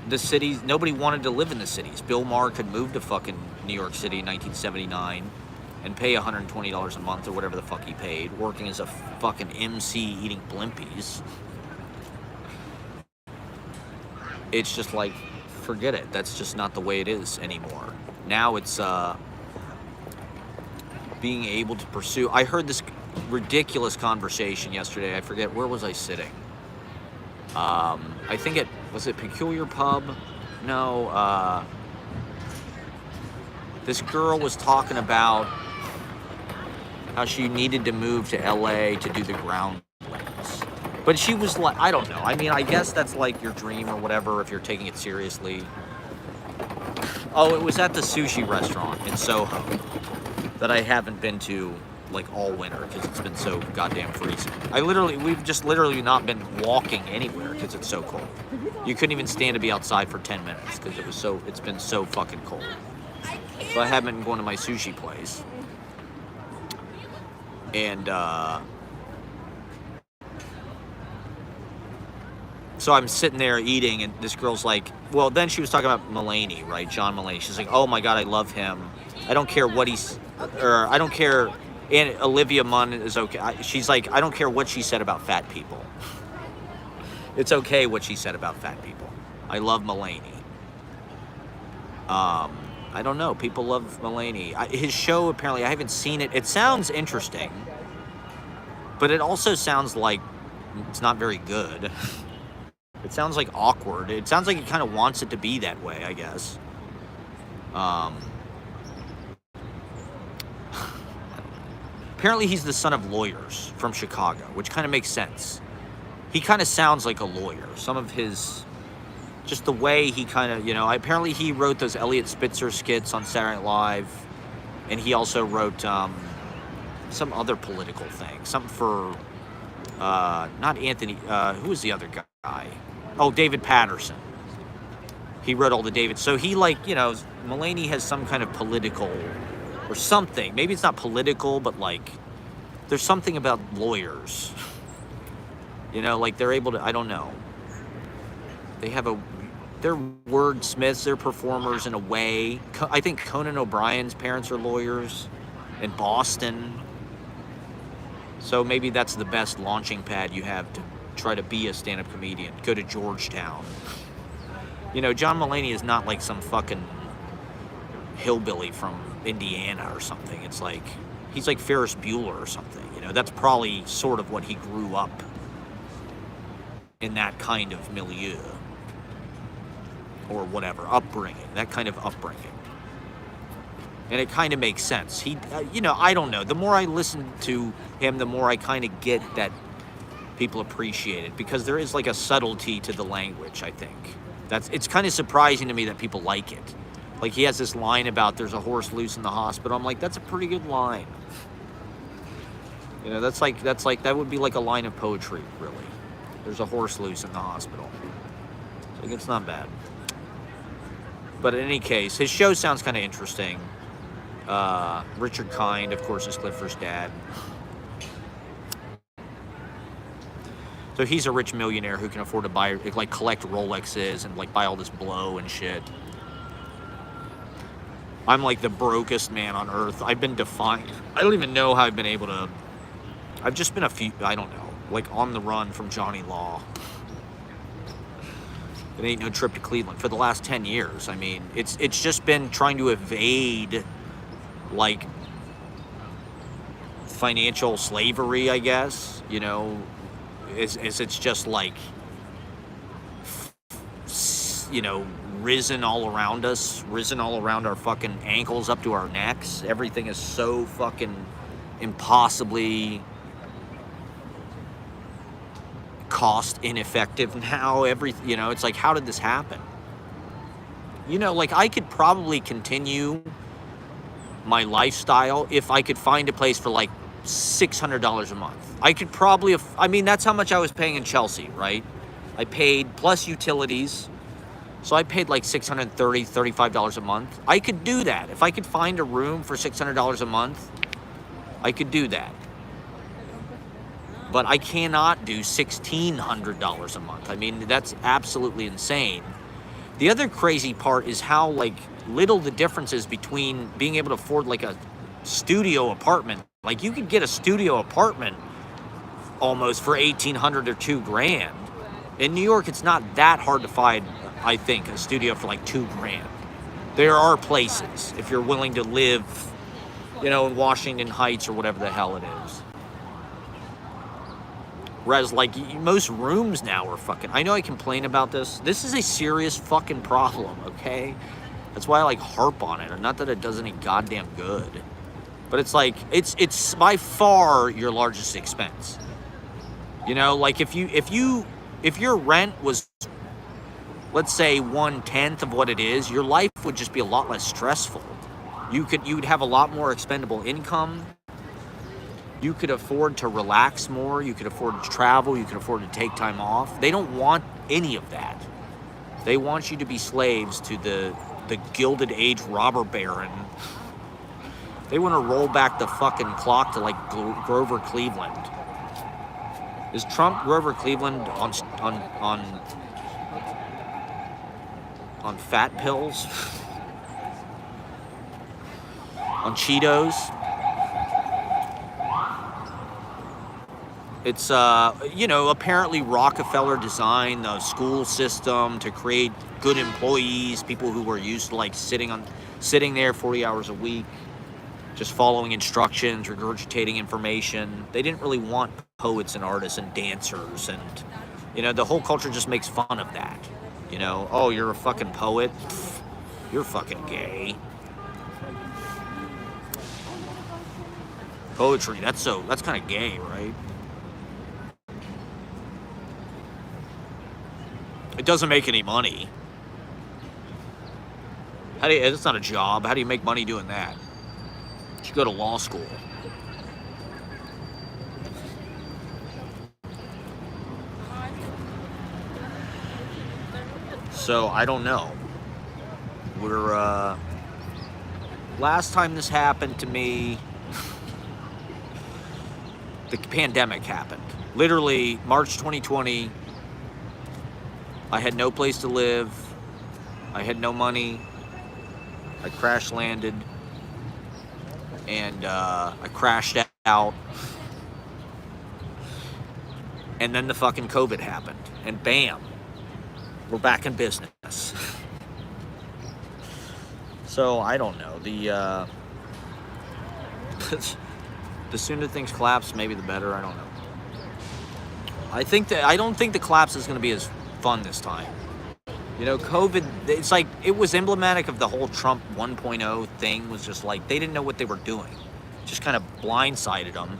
the cities, nobody wanted to live in the cities. Bill Maher could move to fucking New York City in 1979 and pay $120 a month or whatever the fuck he paid, working as a fucking MC eating Blimpies. It's just like, forget it. That's just not the way it is anymore. Now it's being able to pursue. I heard this ridiculous conversation yesterday. I forget, where was I sitting? I think it was it Peculiar Pub? No, this girl was talking about how she needed to move to LA to do the groundlings. But she was like, I don't know. I mean, I guess that's like your dream or whatever if you're taking it seriously. Oh, it was at the sushi restaurant in Soho that I haven't been to like all winter because it's been so goddamn freezing. We've just literally not been walking anywhere because it's so cold. You couldn't even stand to be outside for 10 minutes because it's been so fucking cold. So I haven't been going to my sushi place. And so I'm sitting there eating, and this girl's like, well, then she was talking about Mulaney, right? John Mulaney. She's like, oh my God, I love him. I don't care what I don't care. And Olivia Munn is okay. She's like, I don't care what she said about fat people. It's okay what she said about fat people. I love Mulaney. I don't know. People love Mulaney. His show, apparently, I haven't seen it. It sounds interesting, but it also sounds like it's not very good. It sounds like awkward. It sounds like he kind of wants it to be that way, I guess. Apparently he's the son of lawyers from Chicago, which kind of makes sense. He kind of sounds like a lawyer. Some of his, just the way he kind of, apparently he wrote those Elliot Spitzer skits on Saturday Night Live, and he also wrote some other political thing. Something for, not Anthony, who was the other guy? Oh, David Patterson. He wrote all the David. So he Mulaney has some kind of political or something. Maybe it's not political, but like there's something about lawyers. They're able to, I don't know. They're wordsmiths, they're performers in a way. I think Conan O'Brien's parents are lawyers in Boston. So maybe that's the best launching pad you have to try to be a stand-up comedian. Go to Georgetown. John Mulaney is not like some fucking hillbilly from Indiana or something. It's like, he's like Ferris Bueller or something. That's probably sort of what he grew up in, that kind of milieu. Or whatever, upbringing, that kind of upbringing. And it kind of makes sense. He, I don't know. The more I listen to him, the more I kind of get that people appreciate it, because there is like a subtlety to the language, I think. It's kind of surprising to me that people like it. Like he has this line about there's a horse loose in the hospital. I'm like, that's a pretty good line. That's like that would be like a line of poetry, really. There's a horse loose in the hospital. So it's not bad. But in any case, his show sounds kind of interesting. Richard Kind, of course, is Clifford's dad. So he's a rich millionaire who can afford to buy, like, collect Rolexes and like buy all this blow and shit. I'm like the brokest man on earth. I've been defined. I don't even know how I've been able to. I've just been I don't know, like on the run from Johnny Law. It ain't no trip to Cleveland for the last 10 years. I mean, it's just been trying to evade like financial slavery, I guess, you know, is it's just like, you know, risen all around us, risen all around our fucking ankles up to our necks. Everything is so fucking impossibly cost ineffective now. You know, it's like, how did this happen? You know, like, I could probably continue my lifestyle if I could find a place for like $600 a month. I could probably, I mean, that's how much I was paying in Chelsea, right? I paid plus utilities. So I paid like $630, $35 a month. I could do that. If I could find a room for $600 a month, I could do that. But I cannot do $1,600 a month. I mean, that's absolutely insane. The other crazy part is how like little the difference is between being able to afford like a studio apartment. Like, you could get a studio apartment almost for $1,800 or $2,000. In New York, it's not that hard to find, I think, a studio for like $2,000. There are places if you're willing to live, you know, in Washington Heights or whatever the hell it is. Whereas, like, most rooms now are fucking... I know I complain about this. This is a serious fucking problem, okay? That's why I, like, harp on it. Not that it does any goddamn good. But it's like, it's by far your largest expense. You know, like, if your rent was, let's say, 1/10 of what it is, your life would just be a lot less stressful. You'd have a lot more expendable income. You could afford to relax more. You could afford to travel. You could afford to take time off. They don't want any of that. They want you to be slaves to the Gilded Age robber baron. They want to roll back the fucking clock to like Grover Cleveland. Is Trump Grover Cleveland on fat pills? On Cheetos? It's, you know, apparently Rockefeller designed the school system to create good employees, people who were used to like sitting there 40 hours a week, just following instructions, regurgitating information. They didn't really want poets and artists and dancers, and, you know, the whole culture just makes fun of that. You know, oh, you're a fucking poet? Pfft, you're fucking gay. Poetry, that's kind of gay, right? It doesn't make any money. It's not a job. How do you make money doing that? You should go to law school. So, I don't know. Last time this happened to me, the pandemic happened. Literally, March 2020, I had no place to live. I had no money. I crash landed. And I crashed out. And then the fucking COVID happened. And bam, we're back in business. So, I don't know. The sooner things collapse, maybe the better. I don't know. I don't think the collapse is going to be as fun this time. You know, COVID, it's like, it was emblematic of the whole Trump 1.0 thing. Was just like, they didn't know what they were doing. Just kind of blindsided them.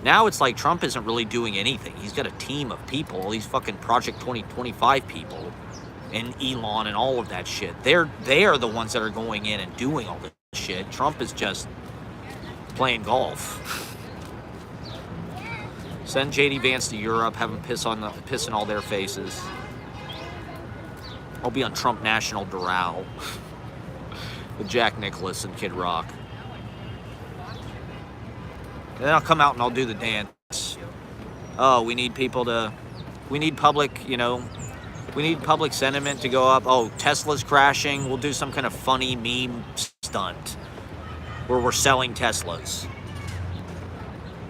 Now it's like Trump isn't really doing anything. He's got a team of people, all these fucking Project 2025 people, and Elon and all of that shit. They are the ones that are going in and doing all this shit. Trump is just playing golf. Send JD Vance to Europe, have him piss in all their faces. I'll be on Trump National Doral with Jack Nicklaus and Kid Rock. And then I'll come out and I'll do the dance. Oh, we need public, you know, we need public sentiment to go up. Oh, Tesla's crashing. We'll do some kind of funny meme stunt where we're selling Teslas.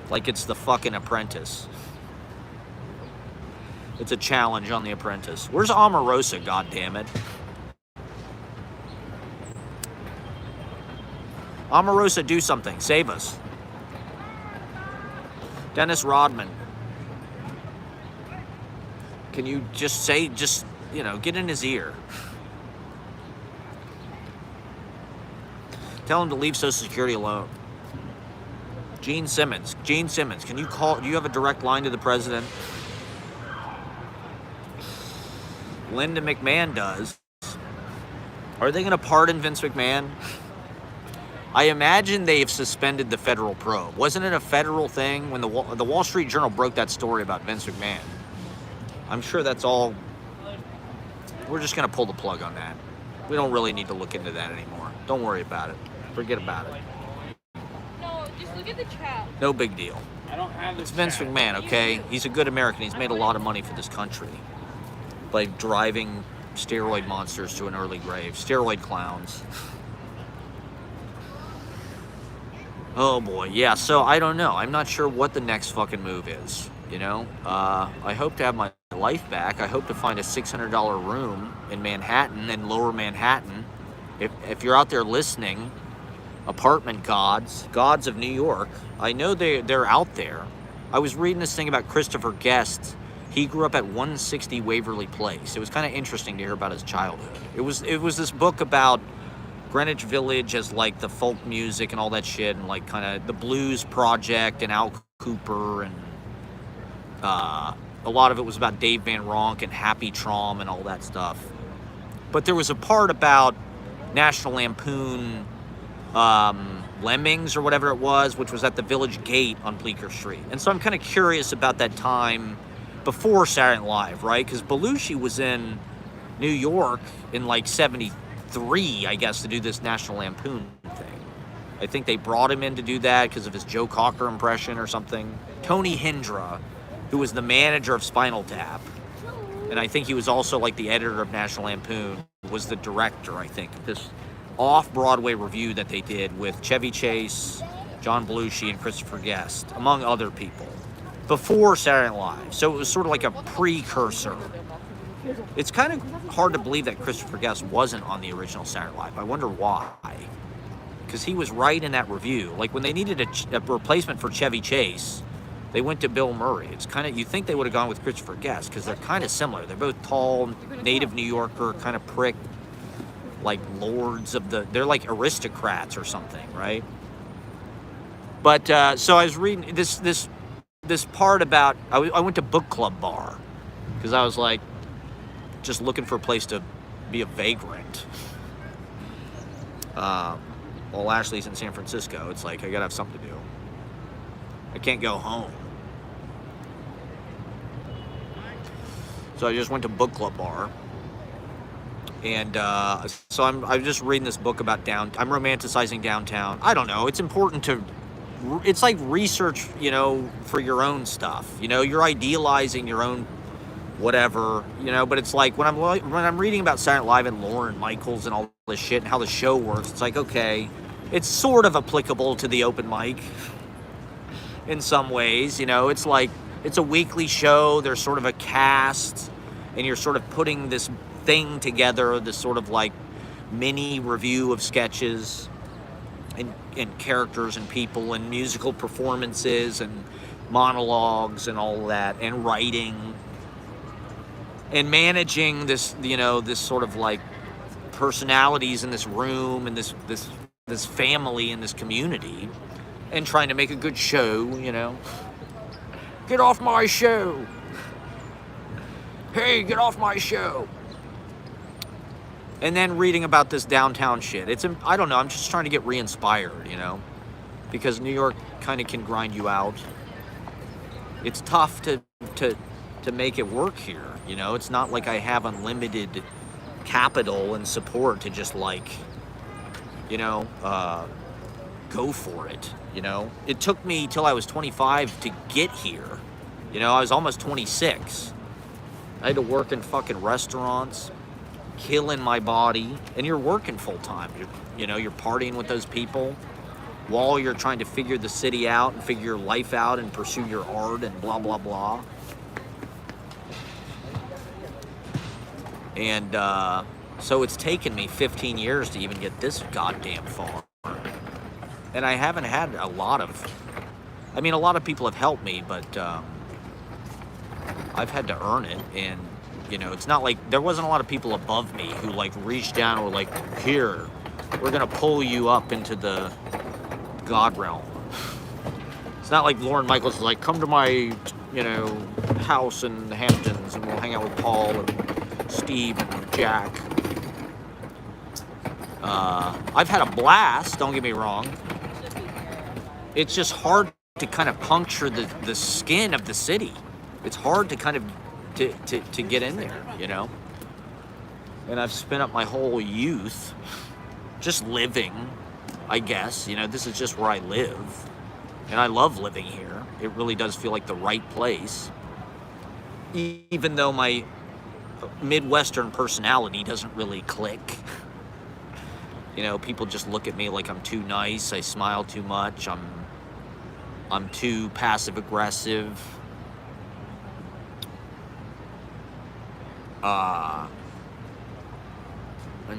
Like it's the fucking Apprentice. It's a challenge on The Apprentice. Where's Omarosa, goddammit? Omarosa, do something. Save us. Dennis Rodman. Can you just say, get in his ear. Tell him to leave Social Security alone. Gene Simmons, can you call, do you have a direct line to the president? Linda McMahon does. Are they going to pardon Vince McMahon? I imagine they've suspended the federal probe. Wasn't it a federal thing when the Wall Street Journal broke that story about Vince McMahon? I'm sure that's all. We're just going to pull the plug on that. We don't really need to look into that anymore. Don't worry about it. Forget about it. No, just look at the chat. No big deal. I don't have this. It's Vince McMahon, okay? He's a good American. He's made a lot of money for this country by driving steroid monsters to an early grave. Steroid clowns. Oh boy, yeah, so I don't know. I'm not sure what the next fucking move is, I hope to have my life back. I hope to find a $600 room in Manhattan and lower Manhattan. If you're out there listening, apartment gods of New York, I know they're out there. I was reading this thing about Christopher Guest. He grew up at 160 Waverly Place. It was kind of interesting to hear about his childhood. It was this book about Greenwich Village as like the folk music and all that shit, and like kind of the Blues Project and Al Cooper, and a lot of it was about Dave Van Ronk and Happy Traum and all that stuff. But there was a part about National Lampoon Lemmings or whatever it was, which was at the Village Gate on Bleecker Street. And so I'm kind of curious about that time before Saturday Night Live, right? Because Belushi was in New York in like 73, I guess, to do this National Lampoon thing. I think they brought him in to do that because of his Joe Cocker impression or something. Tony Hendra, who was the manager of Spinal Tap, and I think he was also like the editor of National Lampoon, was the director, I think, of this off-Broadway review that they did with Chevy Chase, John Belushi, and Christopher Guest, among other people, before Saturday Night Live. So it was sort of like a precursor. It's kind of hard to believe that Christopher Guest wasn't on the original Saturday Night Live. I wonder why. Because he was right in that review. Like when they needed a replacement for Chevy Chase, they went to Bill Murray. It's kind of, you think they would have gone with Christopher Guest because they're kind of similar. They're both tall, native New Yorker, kind of prick, like lords of they're like aristocrats or something, right? But so I was reading this part about, I went to book club bar because I was like just looking for a place to be a vagrant. Well, Ashley's in San Francisco. It's like I gotta have something to do. I can't go home. So I just went to book club bar. And so I'm just reading this book about I'm romanticizing downtown. I don't know. It's important to, it's like research, for your own stuff. You're idealizing your own whatever, but it's like when I'm reading about Saturday Night Live and Lauren Michaels and all this shit and how the show works, it's like, okay, it's sort of applicable to the open mic in some ways. It's like, it's a weekly show. There's sort of a cast, and you're sort of putting this thing together, this sort of like mini review of sketches and characters and people and musical performances and monologues and all that, and writing and managing this, this sort of like personalities in this room and this family in this community, and trying to make a good show, Get off my show. Hey, get off my show. And then reading about this downtown shit. I don't know, I'm just trying to get re-inspired, because New York kind of can grind you out. It's tough to make it work here, It's not like I have unlimited capital and support to just like, go for it, It took me till I was 25 to get here. I was almost 26. I had to work in fucking restaurants, killing my body, and you're working full time. You're partying with those people while you're trying to figure the city out and figure your life out and pursue your art and blah, blah, blah. And so it's taken me 15 years to even get this goddamn far. And I haven't had a lot of I mean, a lot of people have helped me, but I've had to earn it. And, you know, it's not like there wasn't a lot of people above me who like reached down and were like, here, we're going to pull you up into the God realm. It's not like Lauren Michaels is like, come to my, you know, house in the Hamptons and we'll hang out with Paul and Steve and Jack. I've had a blast, don't get me wrong. It's just hard to kind of puncture the skin of the city. It's hard to kind of to get in there, you know? And I've spent up my whole youth just living, I guess. You know, this is just where I live. And I love living here. It really does feel like the right place. Even though my Midwestern personality doesn't really click. You know, people just look at me like I'm too nice, I smile too much, I'm too passive aggressive. And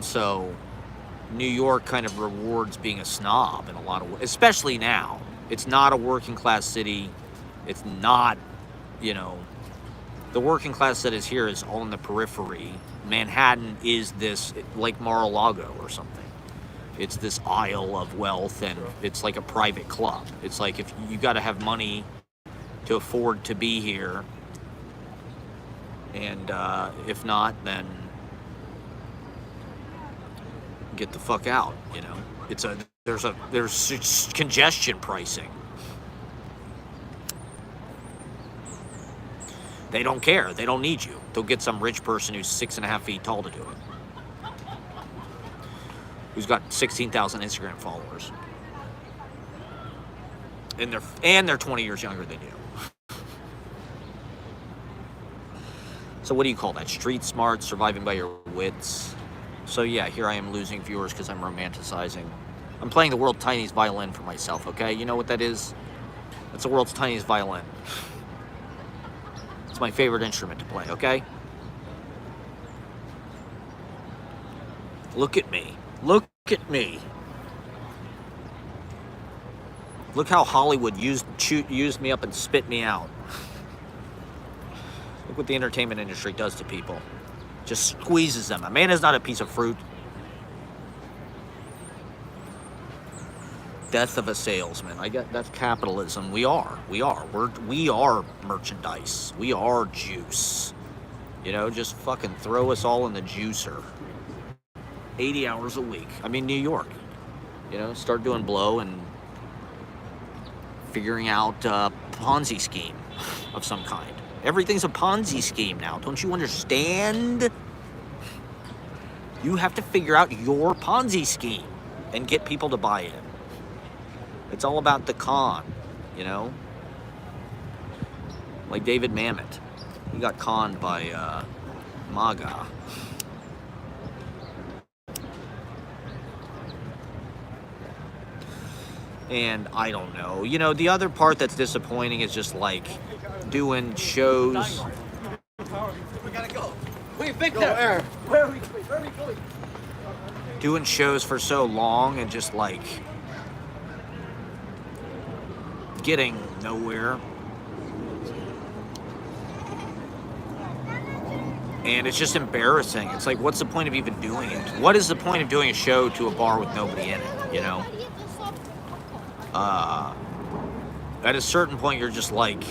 so New York kind of rewards being a snob in a lot of ways, especially now. It's not a working class city. It's not, you know, the working class that is here is all in the periphery. Manhattan is this, like Mar-a-Lago or something. It's this isle of wealth, and it's like a private club. It's like if you got to have money to afford to be here, and if not, then get the fuck out. You know, there's congestion pricing. They don't care. They don't need you. They'll get some rich person who's 6.5 feet tall to do it, who's got 16,000 Instagram followers, and they're 20 years younger than you. So what do you call that? Street smart, surviving by your wits. So yeah, here I am losing viewers because I'm romanticizing. I'm playing the world's tiniest violin for myself, okay? You know what that is? That's the world's tiniest violin. It's my favorite instrument to play, okay? Look at me. Look at me. Look how Hollywood used me up and spit me out. Look what the entertainment industry does to people. Just squeezes them. A man is not a piece of fruit. Death of a salesman. That's capitalism. We are merchandise. We are juice. You know, just fucking throw us all in the juicer. 80 hours a week. I mean, New York. You know, start doing blow and figuring out a Ponzi scheme of some kind. Everything's a Ponzi scheme now. Don't you understand? You have to figure out your Ponzi scheme and get people to buy in. It's all about the con, you know? Like David Mamet. He got conned by MAGA. And I don't know. You know, the other part that's disappointing is just like doing shows. We gotta go. Wait, Victor! Where are we going? Doing shows for so long and just like getting nowhere. And it's just embarrassing. It's like, what's the point of even doing it? What is the point of doing a show to a bar with nobody in it, you know? At a certain point, you're just like,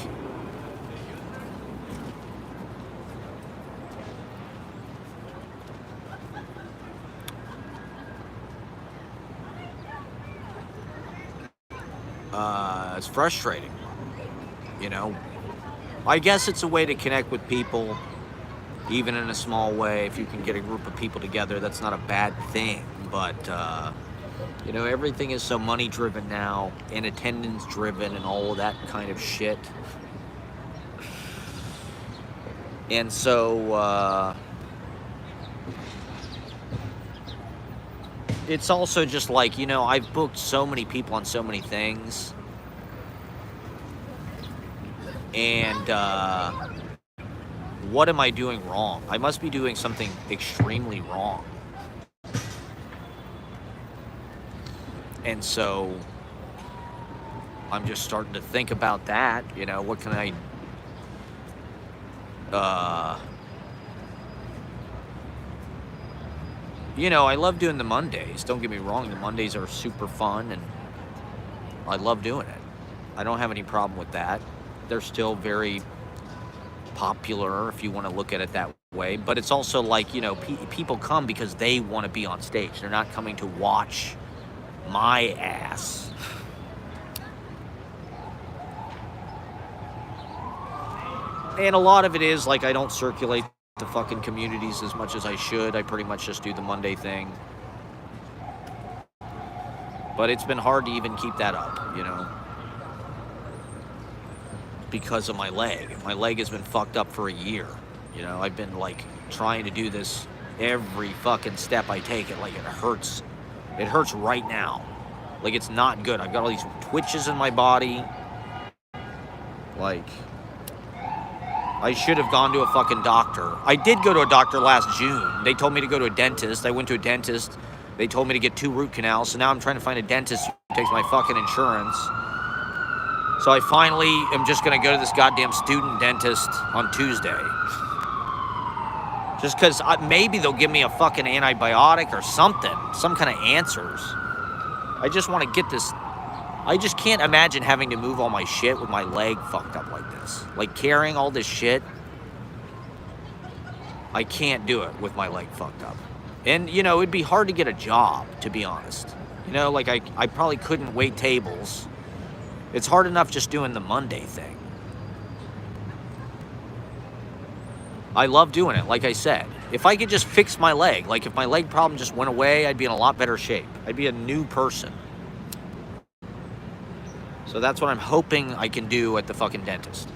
it's frustrating, you know? I guess it's a way to connect with people, even in a small way. If you can get a group of people together, that's not a bad thing, but, you know, everything is so money-driven now, and attendance-driven, and all of that kind of shit. And so, it's also just like, you know, I've booked so many people on so many things, and, what am I doing wrong? I must be doing something extremely wrong. And so I'm just starting to think about that. You know, what can I... you know, I love doing the Mondays. Don't get me wrong. The Mondays are super fun, and I love doing it. I don't have any problem with that. They're still very popular, if you want to look at it that way. But it's also like, you know, people come because they want to be on stage. They're not coming to watch my ass. And a lot of it is, like, I don't circulate the fucking communities as much as I should. I pretty much just do the Monday thing. But it's been hard to even keep that up, you know, because of my leg. My leg has been fucked up for a year. You know, I've been, like, trying to do this every fucking step I take. It, like, it hurts. It hurts right now. Like, it's not good. I've got all these twitches in my body. Like, I should have gone to a fucking doctor. I did go to a doctor last June. They told me to go to a dentist. I went to a dentist. They told me to get 2 root canals. So now I'm trying to find a dentist who takes my fucking insurance. So I finally am just going to go to this goddamn student dentist on Tuesday. Just because maybe they'll give me a fucking antibiotic or something. Some kind of answers. I just want to get this. I just can't imagine having to move all my shit with my leg fucked up like this. Like, carrying all this shit. I can't do it with my leg fucked up. And, you know, it'd be hard to get a job, to be honest. You know, like, I probably couldn't wait tables. It's hard enough just doing the Monday thing. I love doing it, like I said. If I could just fix my leg, like if my leg problem just went away, I'd be in a lot better shape. I'd be a new person. So that's what I'm hoping I can do at the fucking dentist.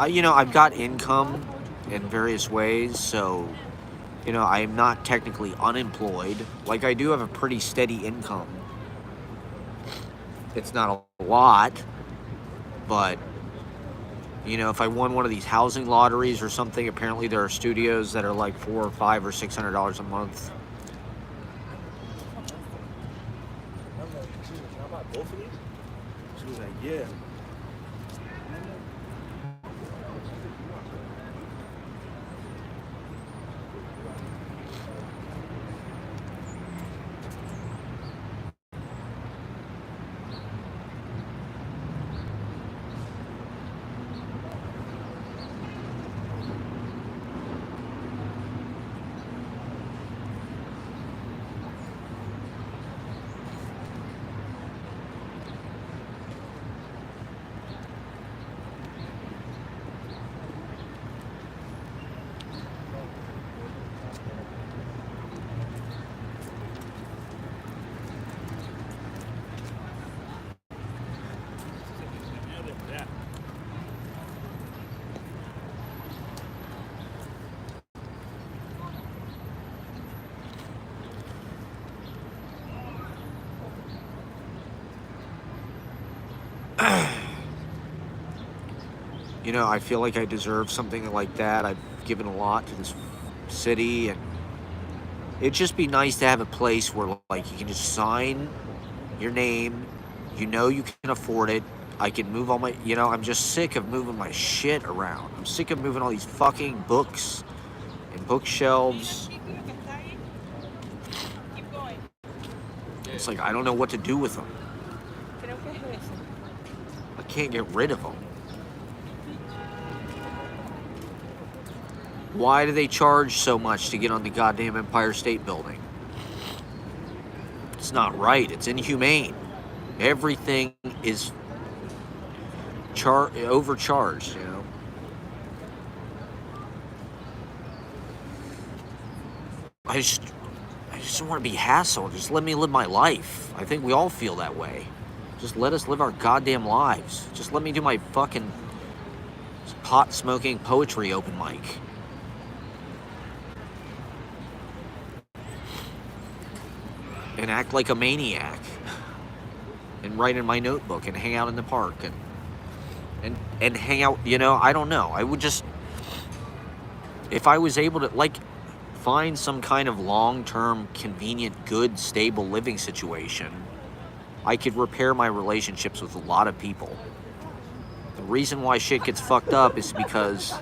You know, I've got income in various ways, so, you know, I'm not technically unemployed. Like, I do have a pretty steady income. It's not a lot, but, you know, if I won one of these housing lotteries or something, apparently there are studios that are like $400 or $500 or $600 a month. Both of these? She was like, yeah. You know, I feel like I deserve something like that. I've given a lot to this city, and It'd just be nice to have a place where, like, you can just sign your name, you know you can afford it. I can move all my, I'm just sick of moving my shit around. I'm sick of moving all these fucking books and bookshelves. Keep going. It's like, I don't know what to do with them. I can't get rid of them. Why do they charge so much to get on the goddamn Empire State Building? It's not right. It's inhumane. Everything is overcharged, I just don't want to be hassled. Just let me live my life. I think we all feel that way. Just let us live our goddamn lives. Just let me do my fucking pot-smoking poetry open mic. And act like a maniac. And write in my notebook and hang out in the park and hang out, I don't know. I would just, if I was able to, like, find some kind of long-term, convenient, good, stable living situation, I could repair my relationships with a lot of people. The reason why shit gets fucked up is because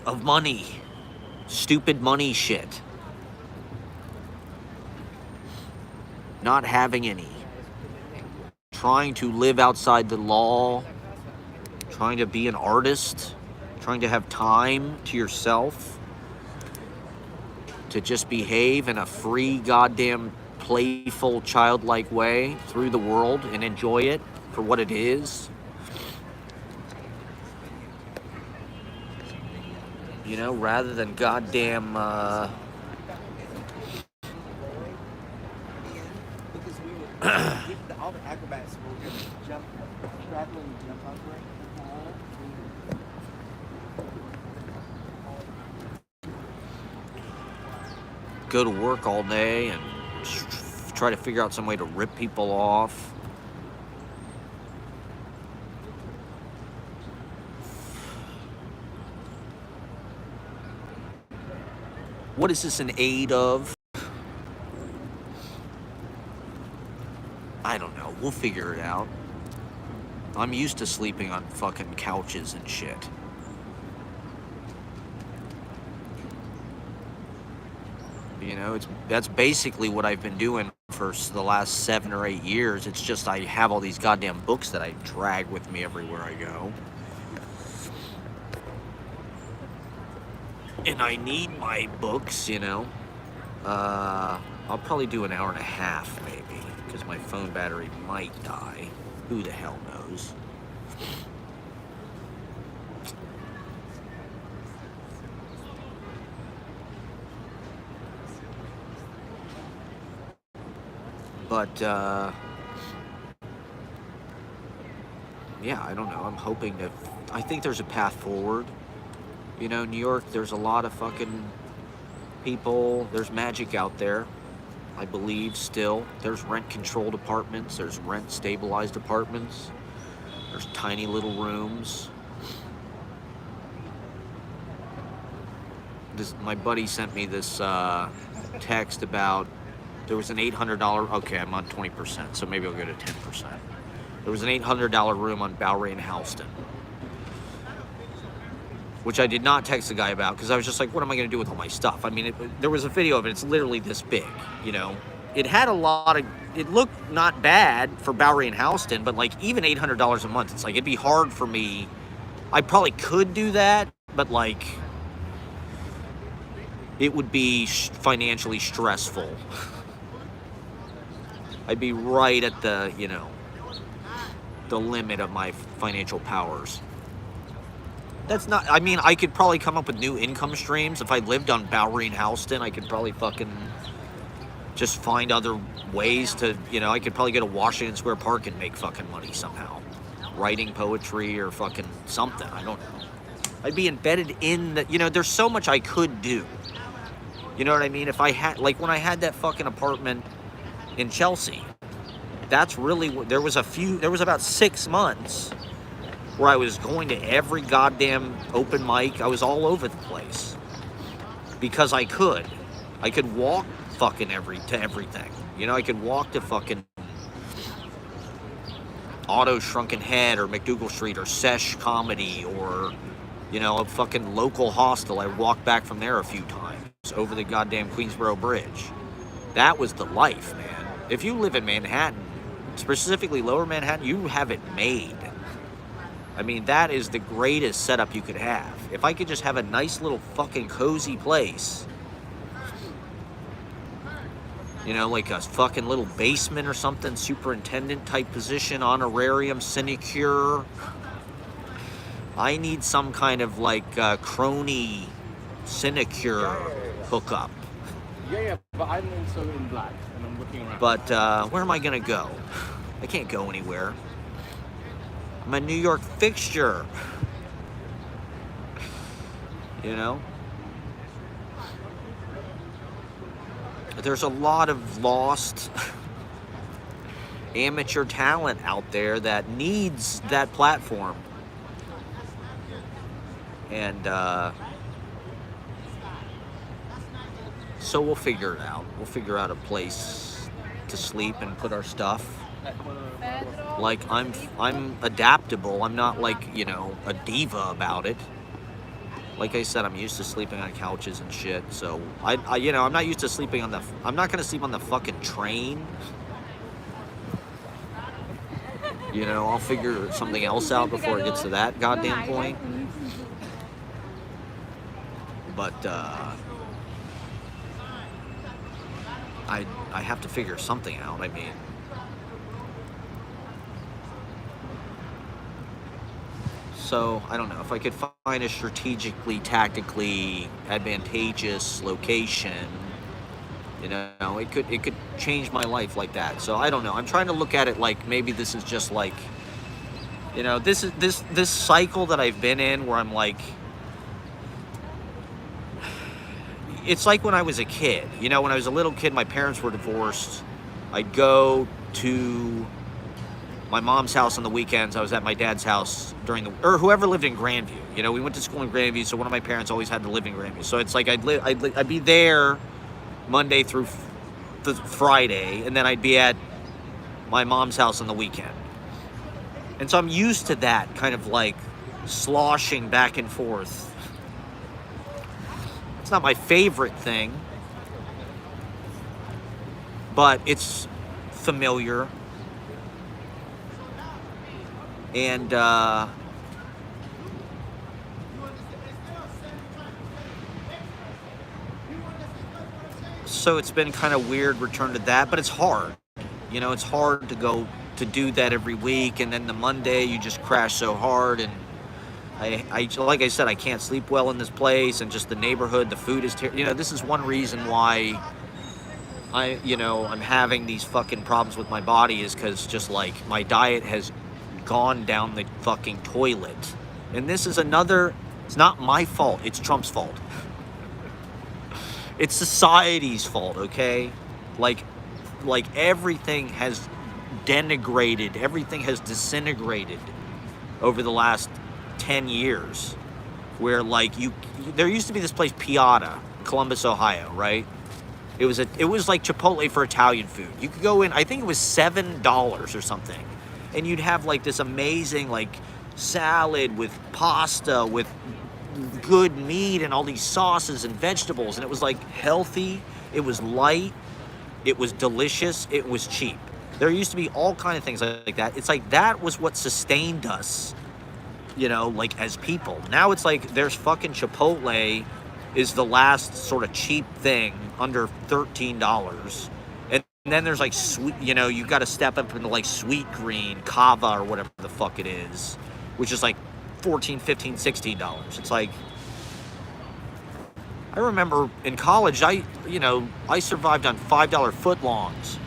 of money. Stupid money shit. Not having any. Trying to live outside the law. Trying to be an artist. Trying to have time to yourself. To just behave in a free, goddamn, playful, childlike way through the world and enjoy it for what it is. Rather than goddamn, Because we would, all the acrobats were going to jump, straddle and jump over it. go to work all day and try to figure out some way to rip people off. What is this in aid of? I don't know. We'll figure it out. I'm used to sleeping on fucking couches and shit. That's basically what I've been doing for the last 7 or 8 years. It's just I have all these goddamn books that I drag with me everywhere I go. And I need my books, I'll probably do an hour and a half, maybe, because my phone battery might die. Who the hell knows? But, yeah, I don't know. I'm hoping that... I think there's a path forward. New York, there's a lot of fucking people. There's magic out there, I believe, still. There's rent-controlled apartments. There's rent-stabilized apartments. There's tiny little rooms. My buddy sent me this text about... There was an $800... Okay, I'm on 20%, so maybe I'll go to 10%. There was an $800 room on Bowery and Houston, which I did not text the guy about because I was just like, what am I going to do with all my stuff? I mean, there was a video of it. It's literally this big, It had a lot of... It looked not bad for Bowery and Houston, but, like, even $800 a month, it's like, it'd be hard for me. I probably could do that, but, like, it would be financially stressful. I'd be right at the, the limit of my financial powers. That's not... I mean, I could probably come up with new income streams. If I lived on Bowery and Houston, I could probably fucking just find other ways to... I could probably go to Washington Square Park and make fucking money somehow. Writing poetry or fucking something. I don't know. I'd be embedded in the... there's so much I could do. You know what I mean? If I had... Like, when I had that fucking apartment in Chelsea, that's really... There was about 6 months where I was going to every goddamn open mic. I was all over the place. because I could. I could walk fucking to everything. You know, I could walk to fucking Otto's Shrunken Head or McDougal Street or Sesh Comedy or, you know, a fucking local hostel. I walked back from there a few times over the goddamn Queensboro Bridge. That was the life, man. If you live in Manhattan, specifically Lower Manhattan, you have it made. I mean, that is the greatest setup you could have. If I could just have a nice little fucking cozy place, you know, like a fucking little basement or something, superintendent type position, honorarium, sinecure. I need some kind of like crony sinecure hookup. Yeah, but I'm also in black and I'm looking around. But where am I gonna go? I can't go anywhere. I'm a New York fixture. You know? There's a lot of lost amateur talent out there that needs that platform. And so we'll figure it out. We'll figure out a place to sleep and put our stuff. Like, I'm adaptable. I'm not like, you know, a diva about it. Like I said, I'm used to sleeping on couches and shit. So I you know, I'm not used to sleeping on I'm not gonna sleep on the fucking train. You know, I'll figure something else out before it gets to that goddamn point. But I have to figure something out. I mean, so I don't know if I could find a strategically, tactically advantageous location. You know, it could change my life like that. So I don't know. I'm trying to look at it like maybe this is just like, you know, this cycle that I've been in where I'm like, it's like when I was a kid. You know, when I was a little kid, my parents were divorced. I'd go to my mom's house on the weekends. I was at my dad's house or whoever lived in Grandview. You know, we went to school in Grandview, so one of my parents always had to live in Grandview. So it's like I'd be there Monday through Friday, and then I'd be at my mom's house on the weekend. And so I'm used to that kind of like sloshing back and forth. It's not my favorite thing, but it's familiar. And so it's been kind of weird return to that, but it's hard. You know, it's hard to go to do that every week, and then the Monday you just crash so hard, and I like I said, I can't sleep well in this place, and just the neighborhood, the food is you know, this is one reason why I'm having these fucking problems with my body, is because just like my diet has gone down the fucking toilet. And this is it's not my fault, it's Trump's fault. It's society's fault, okay? Like everything has denigrated, everything has disintegrated over the last 10 years, where like there used to be this place Piata, Columbus, Ohio, right? It was like Chipotle for Italian food. You could go in, I think it was $7 or something, and you'd have like this amazing like salad with pasta with good meat and all these sauces and vegetables, and it was like healthy, it was light, it was delicious, it was cheap. There used to be all kind of things like that. It's like that was what sustained us, you know, like as people. Now it's like there's fucking Chipotle is the last sort of cheap thing under $13. And then there's like sweet, you know, you got to step up into like Sweet Green, Kava, or whatever the fuck it is, which is like $14, $15, $16. It's like, I remember in college, I survived on $5 footlongs.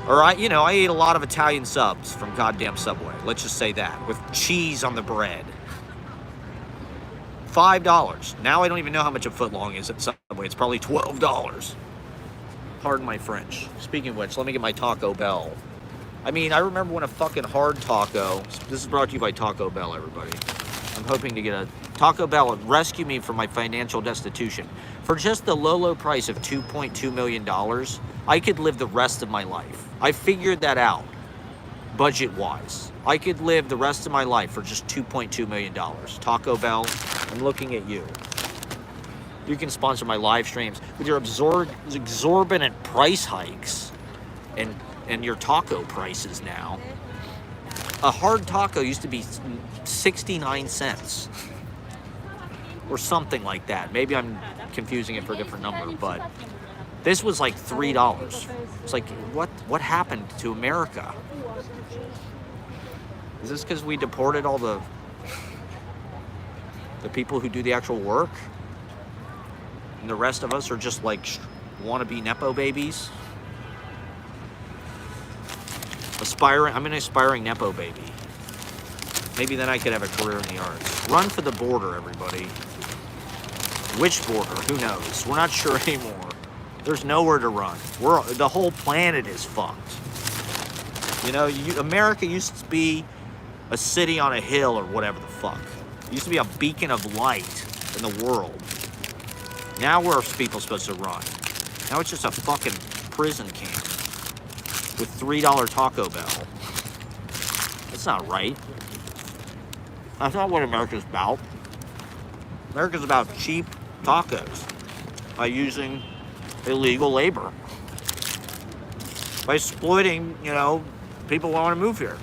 Or I ate a lot of Italian subs from goddamn Subway. Let's just say that, with cheese on the bread. $5. Now I don't even know how much a footlong is at Subway. It's probably $12. Pardon my French. Speaking of which, let me get my Taco Bell. I mean, I remember when a fucking hard taco. This is brought to you by Taco Bell, everybody. I'm hoping to get a Taco Bell and rescue me from my financial destitution. For just the low price of $2.2 million, I could live the rest of my life. I figured that out, budget-wise. I could live the rest of my life for just $2.2 million. Taco Bell, I'm looking at you. You can sponsor my live streams with your exorbitant price hikes and your taco prices now. A hard taco used to be 69 cents or something like that. Maybe I'm confusing it for a different number, but this was like $3. It's like, what happened to America? Is this because we deported all the people who do the actual work? And the rest of us are just like wannabe Nepo babies? I'm an aspiring Nepo baby. Maybe then I could have a career in the arts. Run for the border, everybody. Which border? Who knows? We're not sure anymore. There's nowhere to run. The whole planet is fucked. You know, America used to be a city on a hill or whatever the fuck. It used to be a beacon of light in the world. Now where are people supposed to run? Now it's just a fucking prison camp with $3 Taco Bell. That's not right. That's not what America's about. America's about cheap tacos by using illegal labor, by exploiting, people who want to move here.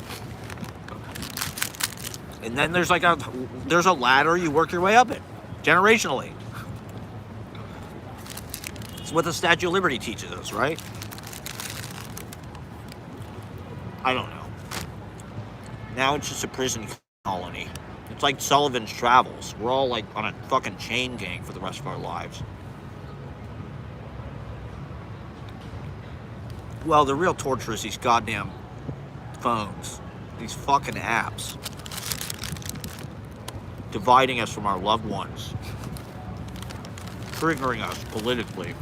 And then there's a ladder you work your way up it, generationally. It's what the Statue of Liberty teaches us, right? I don't know. Now it's just a prison colony. It's like Sullivan's Travels. We're all like on a fucking chain gang for the rest of our lives. Well, the real torture is these goddamn phones. These fucking apps. Dividing us from our loved ones. Triggering us politically.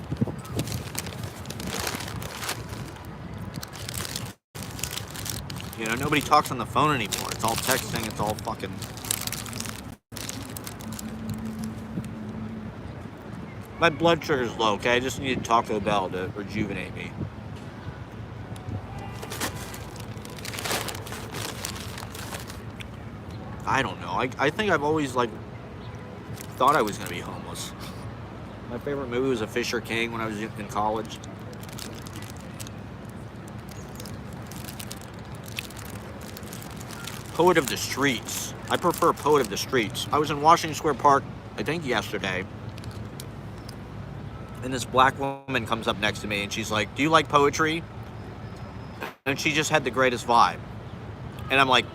Nobody talks on the phone anymore. It's all texting, it's all fucking... My blood sugar's low, okay? I just need Taco Bell to rejuvenate me. I don't know. I think I've always, thought I was going to be homeless. My favorite movie was A Fisher King when I was in college. Poet of the Streets. I prefer Poet of the Streets. I was in Washington Square Park, I think yesterday, and this black woman comes up next to me and she's like, "Do you like poetry?" And she just had the greatest vibe. And I'm like,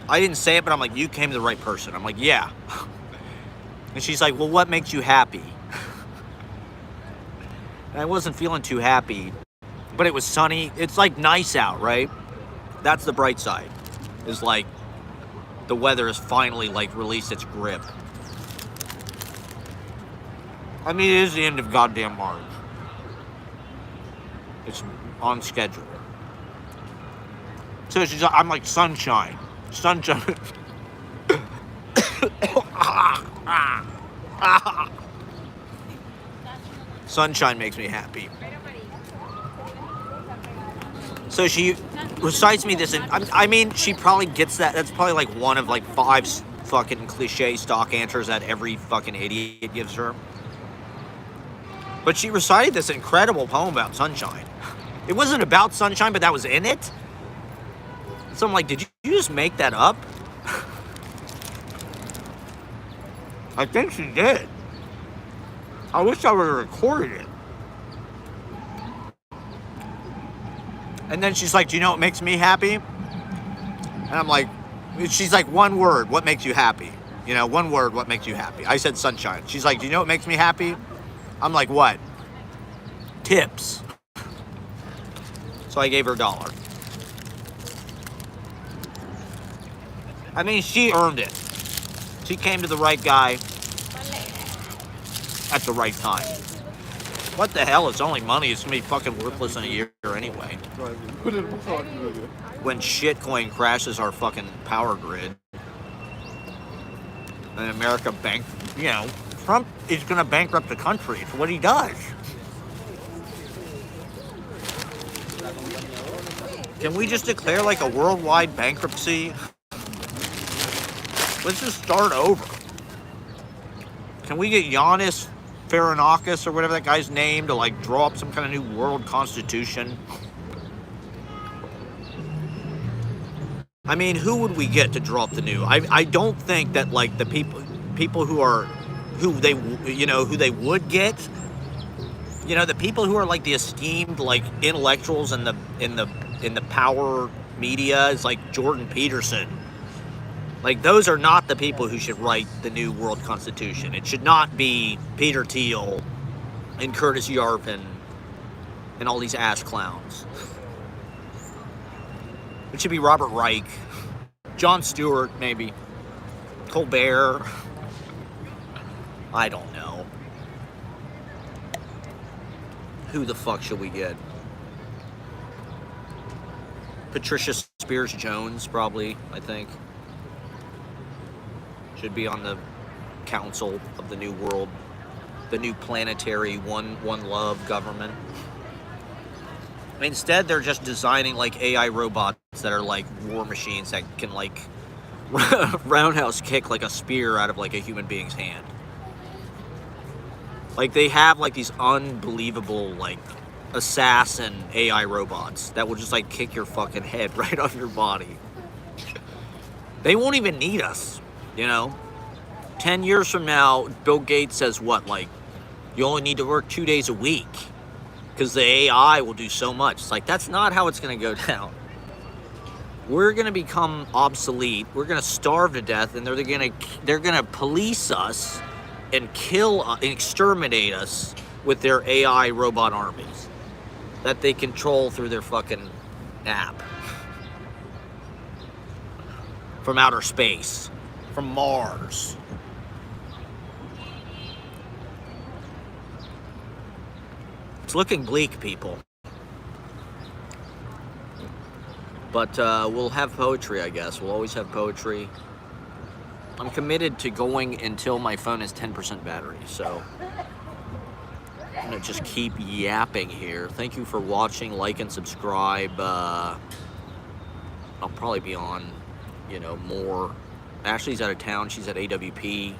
I didn't say it, but I'm like, you came to the right person. I'm like, yeah. And she's like, well, what makes you happy? And I wasn't feeling too happy, but it was sunny. It's nice out, right? That's the bright side. Is the weather has finally released its grip. I mean, it is the end of goddamn March. It's on schedule. So I'm like, sunshine. Sunshine. Sunshine makes me happy. So she recites me this, and I mean, she probably gets that. That's probably one of 5 fucking cliche stock answers that every fucking idiot gives her. But she recited this incredible poem about sunshine. It wasn't about sunshine, but that was in it. So I'm like, did you just make that up? I think she did. I wish I would have recorded it. And then she's like, do you know what makes me happy? And I'm like, she's like, one word, what makes you happy? One word, what makes you happy? I said sunshine. She's like, do you know what makes me happy? I'm like, what? Tips. So I gave her $1. I mean, she earned it. She came to the right guy at the right time. What the hell? It's only money. It's going to be fucking worthless in a year anyway. When shitcoin crashes our fucking power grid. And America Trump is going to bankrupt the country. It's what he does. Can we just declare like a worldwide bankruptcy? Let's just start over. Can we get Giannis Varoufakis or whatever that guy's name to like draw up some kind of new world constitution? I mean, who would we get to draw up the new? I don't think that like the people who they would get, the people who are like the esteemed like intellectuals in the power media is like Jordan Peterson. Like, those are not the people who should write the new world constitution. It should not be Peter Thiel and Curtis Yarvin and all these ass clowns. It should be Robert Reich, Jon Stewart, maybe, Colbert. I don't know. Who the fuck should we get? Patricia Spears Jones, probably, I think. Should be on the council of the new world, the new planetary one love government. Instead, they're just designing like AI robots that are like war machines that can like roundhouse kick like a spear out of like a human being's hand. Like, they have like these unbelievable like assassin AI robots that will just like kick your fucking head right off your body. They won't even need us. 10 years from now, Bill Gates says what? Like, you only need to work 2 days a week because the AI will do so much. It's like, that's not how it's going to go down. We're going to become obsolete. We're going to starve to death, and they're going to police us and kill and exterminate us with their AI robot armies that they control through their fucking app from outer space. From Mars. It's looking bleak, people. But we'll have poetry, I guess. We'll always have poetry. I'm committed to going until my phone has 10% battery, so I'm gonna just keep yapping here. Thank you for watching. Like and subscribe. I'll probably be on, more. Ashley's out of town. She's at AWP.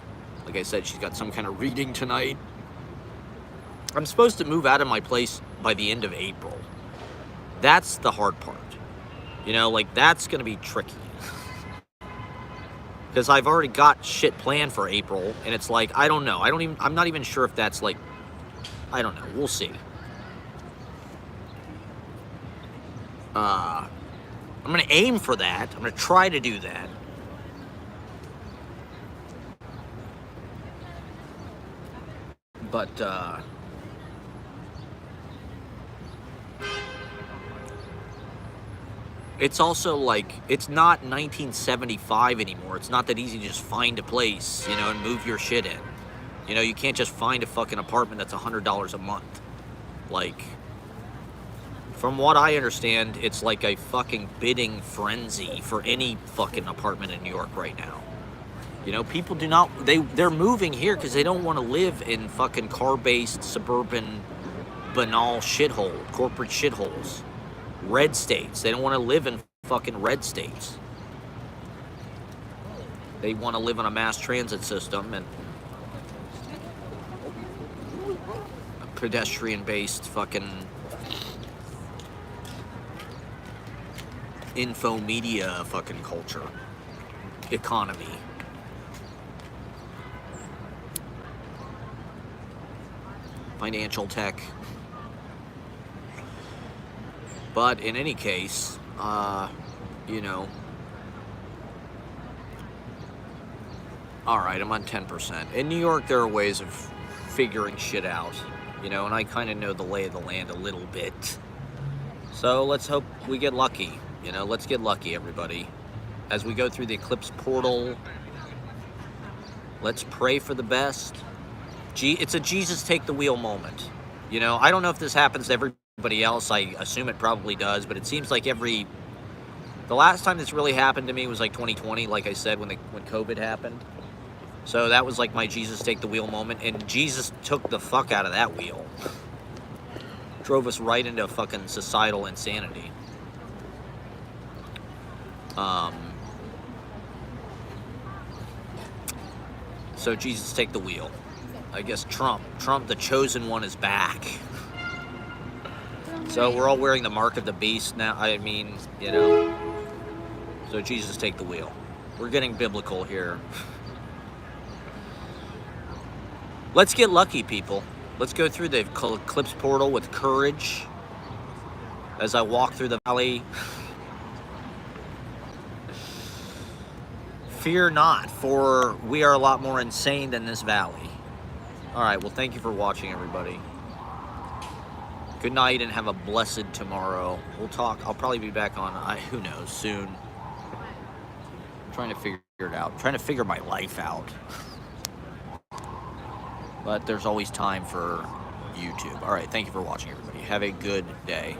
Like I said, she's got some kind of reading tonight. I'm supposed to move out of my place by the end of April. That's the hard part. That's going to be tricky. Because I've already got shit planned for April, and it's like, I don't know. I'm not even sure if that's like, I don't know. We'll see. I'm going to aim for that. I'm going to try to do that. But, it's also like, it's not 1975 anymore. It's not that easy to just find a place, and move your shit in. You can't just find a fucking apartment that's $100 a month. Like, from what I understand, it's like a fucking bidding frenzy for any fucking apartment in New York right now. People do not, they're moving here because they don't want to live in fucking car-based, suburban, banal shithole, corporate shitholes. Red states. They don't want to live in fucking red states. They want to live on a mass transit system and a pedestrian-based fucking info media fucking culture. Economy. Financial tech. But in any case, alright, I'm on 10%. In New York, there are ways of figuring shit out, and I kind of know the lay of the land a little bit. So let's hope we get lucky, let's get lucky, everybody. As we go through the eclipse portal, let's pray for the best. It's a Jesus take the wheel moment. I don't know if this happens to everybody else. I assume it probably does, but it seems like the last time this really happened to me was like 2020, like I said, when COVID happened. So that was like my Jesus take the wheel moment, and Jesus took the fuck out of that wheel. Drove us right into fucking societal insanity. So Jesus take the wheel. I guess Trump, the chosen one, is back. So we're all wearing the mark of the beast now. I mean, you know. So Jesus take the wheel. We're getting biblical here. Let's get lucky, people. Let's go through the eclipse portal with courage as I walk through the valley. Fear not, for we are a lot more insane than this valley. All right, well, thank you for watching, everybody. Good night and have a blessed tomorrow. We'll talk. I'll probably be back on, who knows, soon. I'm trying to figure it out. I'm trying to figure my life out. But there's always time for YouTube. All right, thank you for watching, everybody. Have a good day.